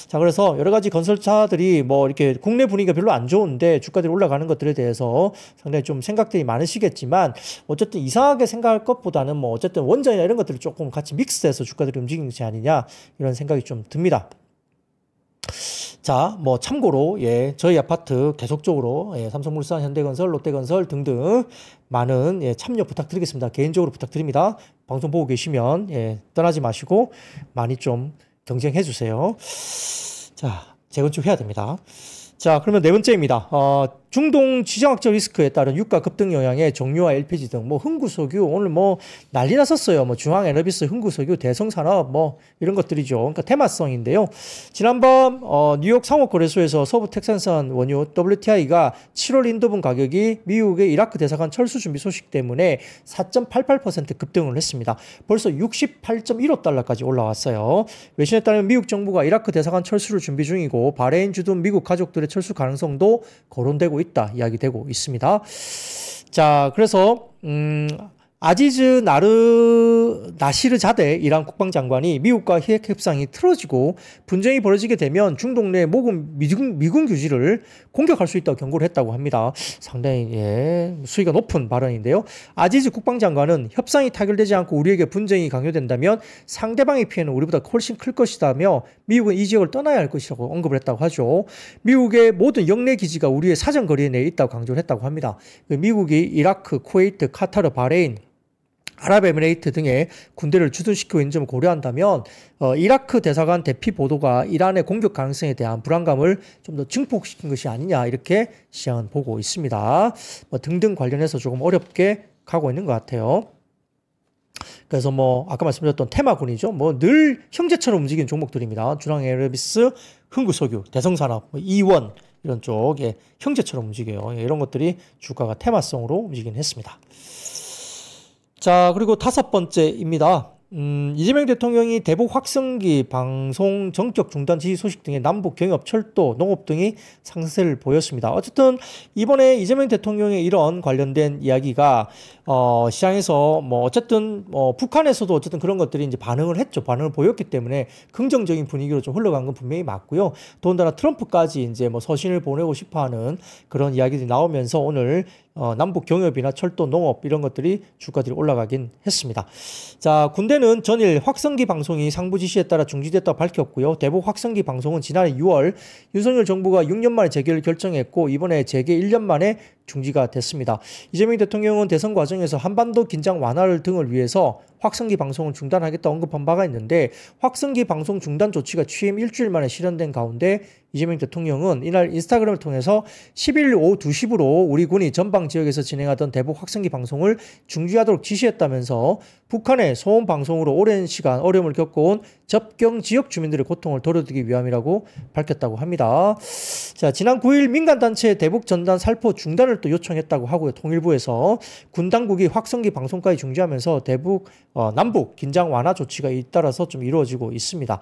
자, 그래서 여러 가지 건설사들이 뭐 이렇게 국내 분위기가 별로 안 좋은데 주가들이 올라가는 것들에 대해서 상당히 좀 생각들이 많으시겠지만 어쨌든 이상하게 생각할 것보다는 뭐 어쨌든 원전이나 이런 것들을 조금 같이 믹스해서 주가들이 움직이는 것이 아니냐 이런 생각이 좀 듭니다. 자, 뭐 참고로 저희 아파트 계속적으로 삼성물산, 현대건설, 롯데건설 등등 많은 참여 부탁드리겠습니다. 개인적으로 부탁드립니다. 방송 보고 계시면 떠나지 마시고 많이 좀 경쟁해 주세요. 자, 재건축 해야 됩니다. 자, 그러면 네 번째입니다. 중동 지정학적 리스크에 따른 유가 급등 영향의 정유와 LPG 등 뭐 흥구석유 오늘 뭐 난리 났었어요. 뭐 중앙에너비스, 흥구석유, 대성산업 뭐 이런 것들이죠. 그러니까 테마성인데요. 지난밤 뉴욕 상호거래소에서 서부 텍사스산 원유 WTI가 7월 인도분 가격이 미국의 이라크 대사관 철수 준비 소식 때문에 4.88% 급등을 했습니다. 벌써 68.15달러까지 올라왔어요. 외신에 따르면 미국 정부가 이라크 대사관 철수를 준비 중이고 바레인 주둔 미국 가족들의 철수 가능성도 거론되고 있다 이야기되고 있습니다. 자, 그래서 아지즈 나시르 자데 이란 국방장관이 미국과 핵 협상이 틀어지고 분쟁이 벌어지게 되면 중동 내 미군 규지를 공격할 수 있다고 경고를 했다고 합니다. 상당히 수위가 높은 발언인데요. 아지즈 국방장관은 협상이 타결되지 않고 우리에게 분쟁이 강요된다면 상대방의 피해는 우리보다 훨씬 클 것이다며 미국은 이 지역을 떠나야 할 것이라고 언급을 했다고 하죠. 미국의 모든 영내 기지가 우리의 사정거리에 내에 있다고 강조를 했다고 합니다. 미국이 이라크, 쿠웨이트, 카타르, 바레인, 아랍에미레이트 등의 군대를 주둔시키고 있는 점을 고려한다면 이라크 대사관 대피 보도가 이란의 공격 가능성에 대한 불안감을 좀 더 증폭시킨 것이 아니냐 이렇게 시장은 보고 있습니다. 뭐 등등 관련해서 조금 어렵게 가고 있는 것 같아요. 그래서 뭐 아까 말씀드렸던 테마군이죠. 뭐 늘 형제처럼 움직이는 종목들입니다. 중앙에너비스, 흥구석유, 대성산업, 이원 이런 쪽에 형제처럼 움직여요. 이런 것들이 주가가 테마성으로 움직이긴 했습니다. 자, 그리고 다섯 번째입니다. 이재명 대통령이 대북 확성기 방송 전격 중단 지시 소식 등의 남북 경협, 철도, 농업 등이 상세를 보였습니다. 어쨌든 이번에 이재명 대통령의 이런 관련된 이야기가 시장에서 뭐 어쨌든 북한에서도 어쨌든 그런 것들이 이제 반응을 했죠. 반응을 보였기 때문에 긍정적인 분위기로 좀 흘러간 건 분명히 맞고요. 더군다나 트럼프까지 이제 뭐 서신을 보내고 싶어하는 그런 이야기들이 나오면서 오늘 남북 경협이나 철도, 농업 이런 것들이 주가들이 올라가긴 했습니다. 자, 군대는 전일 확성기 방송이 상부 지시에 따라 중지됐다고 밝혔고요. 대북 확성기 방송은 지난해 6월 윤석열 정부가 6년 만에 재개를 결정했고 이번에 재개 1년 만에 중지가 됐습니다. 이재명 대통령은 대선 과정에서 한반도 긴장 완화 등을 위해서 확성기 방송을 중단하겠다 언급한 바가 있는데 확성기 방송 중단 조치가 취임 일주일 만에 실현된 가운데 이재명 대통령은 이날 인스타그램을 통해서 11일 오후 2시부로 우리 군이 전방 지역에서 진행하던 대북 확성기 방송을 중지하도록 지시했다면서 북한의 소음 방송으로 오랜 시간 어려움을 겪어온 접경 지역 주민들의 고통을 덜어드리기 위함이라고 밝혔다고 합니다. 자, 지난 9일 민간단체 대북 전단 살포 중단을 또 요청했다고 하고요. 통일부에서 군 당국이 확성기 방송까지 중지하면서 대북 남북 긴장 완화 조치가 잇따라서 좀 이루어지고 있습니다.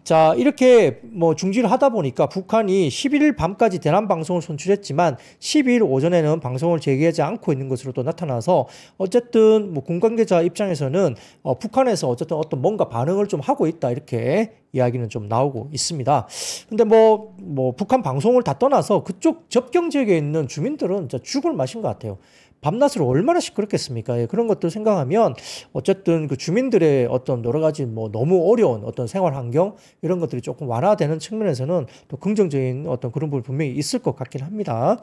자, 이렇게 뭐 중지를 하다 보니까 북한이 11일 밤까지 대남 방송을 선출했지만 12일 오전에는 방송을 재개하지 않고 있는 것으로 또 나타나서 어쨌든 뭐 군 관계자 입장에서는 북한에서 어쨌든 어떤 뭔가 반응을 좀 하고 있다 이렇게 이야기는 좀 나오고 있습니다. 근데 뭐 북한 방송을 다 떠나서 그쪽 접경 지역에 있는 주민들은 진짜 죽을 맛인 것 같아요. 밤낮을 얼마나 시끄럽겠습니까? 그런 것들 생각하면 어쨌든 그 주민들의 어떤 여러 가지 뭐 너무 어려운 어떤 생활 환경 이런 것들이 조금 완화되는 측면에서는 또 긍정적인 어떤 그런 부분이 분명히 있을 것 같긴 합니다.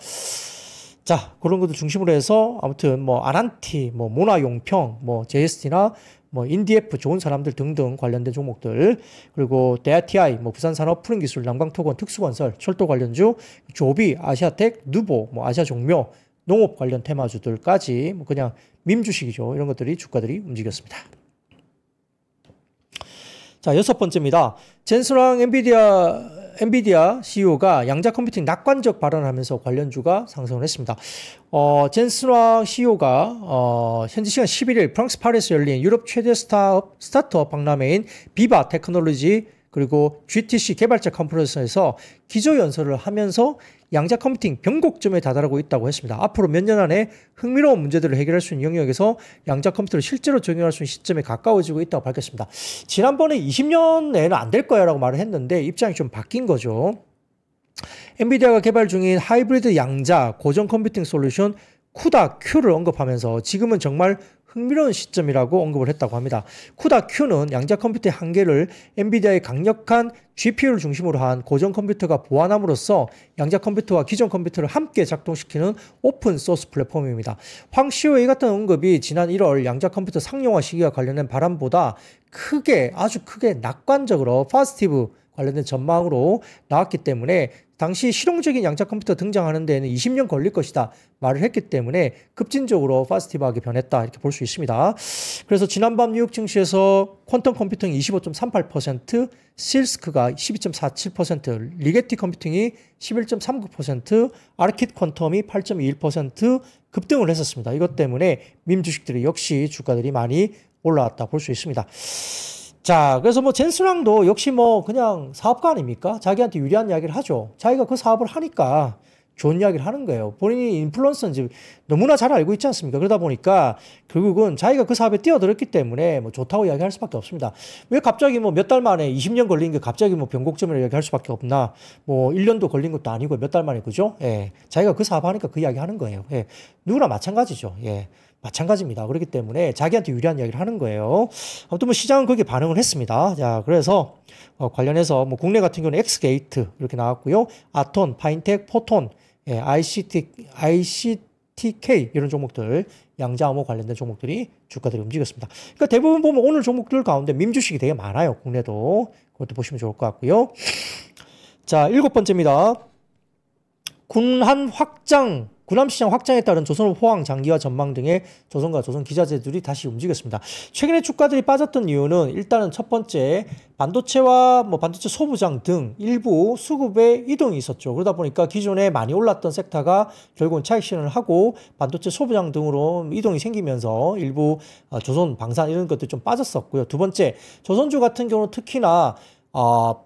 자, 그런 것들 중심으로 해서 아무튼 뭐 아난티, 뭐 모나용평, 뭐 JST나 뭐 인디에프 좋은 사람들 등등 관련된 종목들 그리고 데아티아이, 뭐 부산산업, 푸른기술, 남광토건, 특수건설, 철도 관련주, 조비, 아시아텍, 누보, 뭐 아시아종묘 농업 관련 테마주들까지 뭐 그냥 밈주식이죠. 이런 것들이 주가들이 움직였습니다. 자, 여섯 번째입니다. 젠슨왕 엔비디아 CEO가 양자 컴퓨팅 낙관적 발언을 하면서 관련주가 상승을 했습니다. 젠슨왕 CEO가 현지 시간 11일 프랑스 파리에서 열린 유럽 최대 스타트업 박람회인 비바 테크놀로지 그리고 GTC 개발자 컨퍼런스에서 기조연설을 하면서 양자 컴퓨팅 변곡점에 다다르고 있다고 했습니다. 앞으로 몇 년 안에 흥미로운 문제들을 해결할 수 있는 영역에서 양자 컴퓨터를 실제로 적용할 수 있는 시점에 가까워지고 있다고 밝혔습니다. 지난번에 20년 내에는 안 될 거야 라고 말을 했는데 입장이 좀 바뀐 거죠. 엔비디아가 개발 중인 하이브리드 양자 고전 컴퓨팅 솔루션 쿠다-Q를 언급하면서 지금은 정말 흥미로운 시점이라고 언급을 했다고 합니다. 쿠다-Q는 양자 컴퓨터의 한계를 엔비디아의 강력한 GPU를 중심으로 한 고전 컴퓨터가 보완함으로써 양자 컴퓨터와 기존 컴퓨터를 함께 작동시키는 오픈 소스 플랫폼입니다. 황시우의 같은 언급이 지난 1월 양자 컴퓨터 상용화 시기와 관련된 발언보다 아주 크게 낙관적으로 파스티브 관련된 전망으로 나왔기 때문에 당시 실용적인 양자 컴퓨터 등장하는 데에는 20년 걸릴 것이다 말을 했기 때문에 급진적으로 파스티브하게 변했다 이렇게 볼 수 있습니다. 그래서 지난밤 뉴욕 증시에서 퀀텀 컴퓨팅이 25.38%, 실스크가 12.47%, 리게티 컴퓨팅이 11.39%, 아르킷 퀀텀이 8.21% 급등을 했었습니다. 이것 때문에 밈 주식들이 역시 주가들이 많이 올라왔다 볼 수 있습니다. 자, 그래서 뭐 젠스랑도 역시 뭐 그냥 사업가 아닙니까? 자기한테 유리한 이야기를 하죠. 자기가 그 사업을 하니까 좋은 이야기를 하는 거예요. 본인이 인플루언서인지 너무나 잘 알고 있지 않습니까? 그러다 보니까 결국은 자기가 그 사업에 뛰어들었기 때문에 뭐 좋다고 이야기할 수밖에 없습니다. 왜 갑자기 뭐 몇 달 만에 20년 걸린 게 갑자기 뭐 변곡점이라고 이야기할 수밖에 없나? 뭐 1년도 걸린 것도 아니고 몇 달 만에 그죠? 예. 자기가 그 사업 하니까 그 이야기 하는 거예요. 예. 누구나 마찬가지죠. 예. 마찬가지입니다. 그렇기 때문에 자기한테 유리한 이야기를 하는 거예요. 아무튼 뭐 시장은 거기에 반응을 했습니다. 자, 그래서 관련해서 뭐 국내 같은 경우는 엑스게이트 이렇게 나왔고요. 아톤, 파인텍, 포톤, 예, ICTK 이런 종목들, 양자암호 관련된 종목들이 주가들이 움직였습니다. 그러니까 대부분 보면 오늘 종목들 가운데 밈주식이 되게 많아요. 국내도. 그것도 보시면 좋을 것 같고요. 자, 7번째입니다. 군함시장 확장에 따른 조선업 호황 장기화 전망 등의 조선과 조선 기자재들이 다시 움직였습니다. 최근에 주가들이 빠졌던 이유는 일단은 첫 번째 반도체와 뭐 반도체 소부장 등 일부 수급의 이동이 있었죠. 그러다 보니까 기존에 많이 올랐던 섹터가 결국은 차익 실현을 하고 반도체 소부장 등으로 이동이 생기면서 일부 조선 방산 이런 것들이 좀 빠졌었고요. 두 번째 조선주 같은 경우는 특히나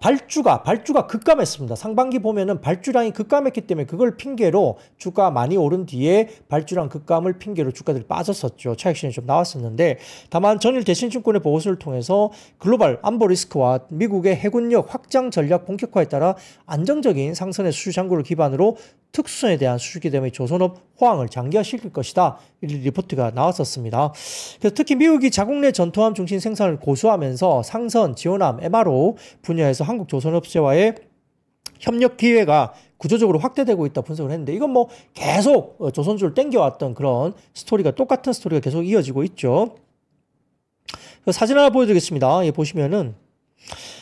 발주가 급감했습니다. 상반기 보면은 발주량이 급감했기 때문에 그걸 핑계로 주가 많이 오른 뒤에 발주량 급감을 핑계로 주가들이 빠졌었죠. 차익 실현이 좀 나왔었는데 다만 전일 대신증권의 보고서를 통해서 글로벌 안보 리스크와 미국의 해군력 확장 전략 본격화에 따라 안정적인 상선의 수주 잔고를 기반으로 특수선에 대한 수주 기대의 조선업 호황을 장기화시킬 것이다. 이 리포트가 나왔었습니다. 그래서 특히 미국이 자국 내 전투함 중심 생산을 고수하면서 상선, 지원함, MRO 분야에서 한국 조선업체와의 협력 기회가 구조적으로 확대되고 있다 분석을 했는데 이건 뭐 계속 조선주를 땡겨왔던 그런 스토리가 똑같은 스토리가 계속 이어지고 있죠. 사진 하나 보여드리겠습니다. 예, 보시면은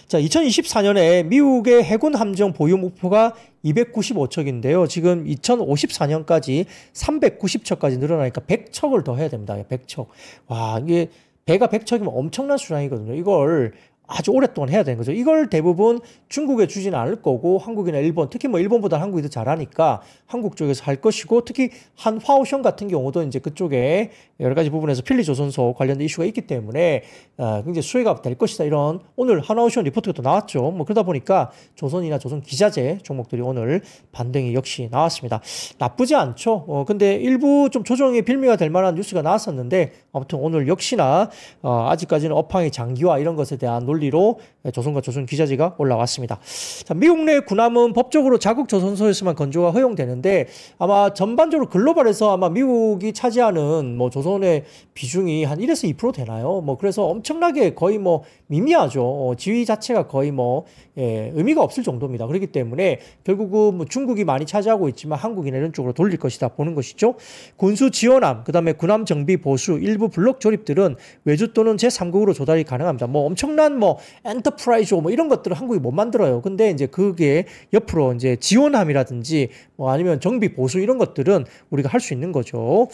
자, 2024년에 미국의 해군 함정 보유 목표가 295척인데요. 지금 2054년까지 390척까지 늘어나니까 100척을 더 해야 됩니다. 100척. 와, 이게 배가 100척이면 엄청난 수량이거든요. 이걸 아주 오랫동안 해야 되는 거죠. 이걸 대부분 중국에 주지는 않을 거고 한국이나 일본, 특히 뭐 일본보다 한국이 더 잘하니까 한국 쪽에서 할 것이고 특히 한화오션 같은 경우도 이제 그쪽에 여러 가지 부분에서 필리조선소 관련된 이슈가 있기 때문에 굉장히 수혜가 될 것이다. 이런 오늘 한화오션 리포트가 또 나왔죠. 뭐 그러다 보니까 조선이나 조선 기자재 종목들이 오늘 반등이 역시 나왔습니다. 나쁘지 않죠. 근데 일부 좀 조정의 빌미가 될 만한 뉴스가 나왔었는데 아무튼 오늘 역시나 아직까지는 업황의 장기화 이런 것에 대한 논리로 조선과 조선 기자재가 올라왔습니다. 자, 미국 내 군함은 법적으로 자국 조선소에서만 건조가 허용되는데 아마 전반적으로 글로벌에서 아마 미국이 차지하는 뭐 조선의 비중이 한 1에서 2% 되나요? 뭐 그래서 엄청나게 거의 뭐 미미하죠. 지위 자체가 거의 뭐 의미가 없을 정도입니다. 그렇기 때문에 결국은 뭐 중국이 많이 차지하고 있지만 한국이나 이런 쪽으로 돌릴 것이다 보는 것이죠. 군수 지원함, 그다음에 군함 정비 보수, 일부 블록 조립들은 외주 또는 제3국으로 조달이 가능합니다. 뭐 엄청난 뭐 엔터프라이즈 뭐 이런 것들은 한국이 못 만들어요. 근데 이제 그게 옆으로 이제 지원함이라든지 뭐 아니면 정비 보수 이런 것들은 우리가 할 수 있는 거죠.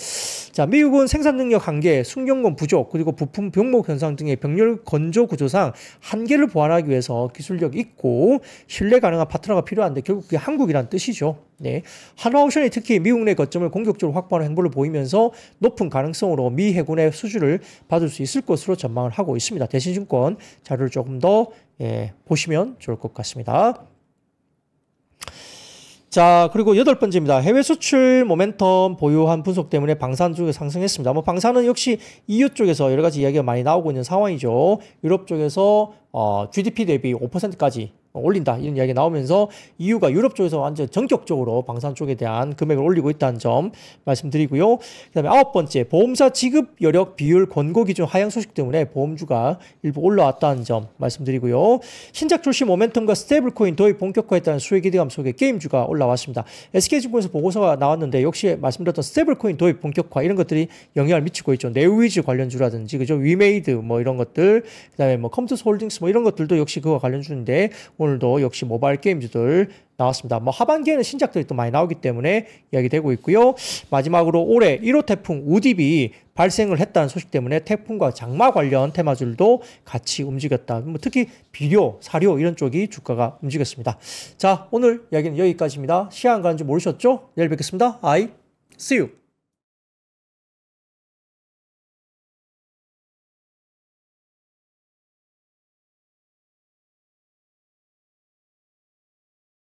자, 미국은 생산 능력 한계, 승용권 부족, 그리고 부품 병목 현상 등의 병렬 건조 구조상 한계를 보완하기 위해서 기술력 있고 신뢰 가능한 파트너가 필요한데 결국 그게 한국이란 뜻이죠. 네. 한화오션이 특히 미국 내 거점을 공격적으로 확보하는 행보를 보이면서 높은 가능성으로 미 해군의 수주를 받을 수 있을 것으로 전망을 하고 있습니다. 대신증권 자료를 자료를 조금 더 보시면 좋을 것 같습니다. 자, 그리고 8번째입니다. 해외 수출 모멘텀 보유한 분석 때문에 방산 쪽에 상승했습니다. 뭐 방산은 역시 EU 쪽에서 여러 가지 이야기가 많이 나오고 있는 상황이죠. 유럽 쪽에서 GDP 대비 5%까지 올린다 이런 이야기 나오면서 EU가 유럽 쪽에서 완전 전격적으로 방산 쪽에 대한 금액을 올리고 있다는 점 말씀드리고요. 그다음에 9번째, 보험사 지급 여력 비율 권고 기준 하향 소식 때문에 보험주가 일부 올라왔다는 점 말씀드리고요. 신작 출시 모멘텀과 스테이블코인 도입 본격화했다는 수혜 기대감 속에 게임주가 올라왔습니다. SK증권에서 보고서가 나왔는데 역시 말씀드렸던 스테이블코인 도입 본격화 이런 것들이 영향을 미치고 있죠. 네오위즈 관련주라든지 그죠, 위메이드 뭐 이런 것들, 그다음에 뭐 컴투스 홀딩스 뭐 이런 것들도 역시 그와 관련주인데 오늘도 역시 모바일 게임주들 나왔습니다. 뭐 하반기에는 신작들이 또 많이 나오기 때문에 이야기되고 있고요. 마지막으로 올해 1호 태풍 우딥이 발생을 했다는 소식 때문에 태풍과 장마 관련 테마줄도 같이 움직였다. 뭐 특히 비료, 사료 이런 쪽이 주가가 움직였습니다. 자, 오늘 이야기는 여기까지입니다. 시간 가는 줄 모르셨죠? 내일 뵙겠습니다. I see you.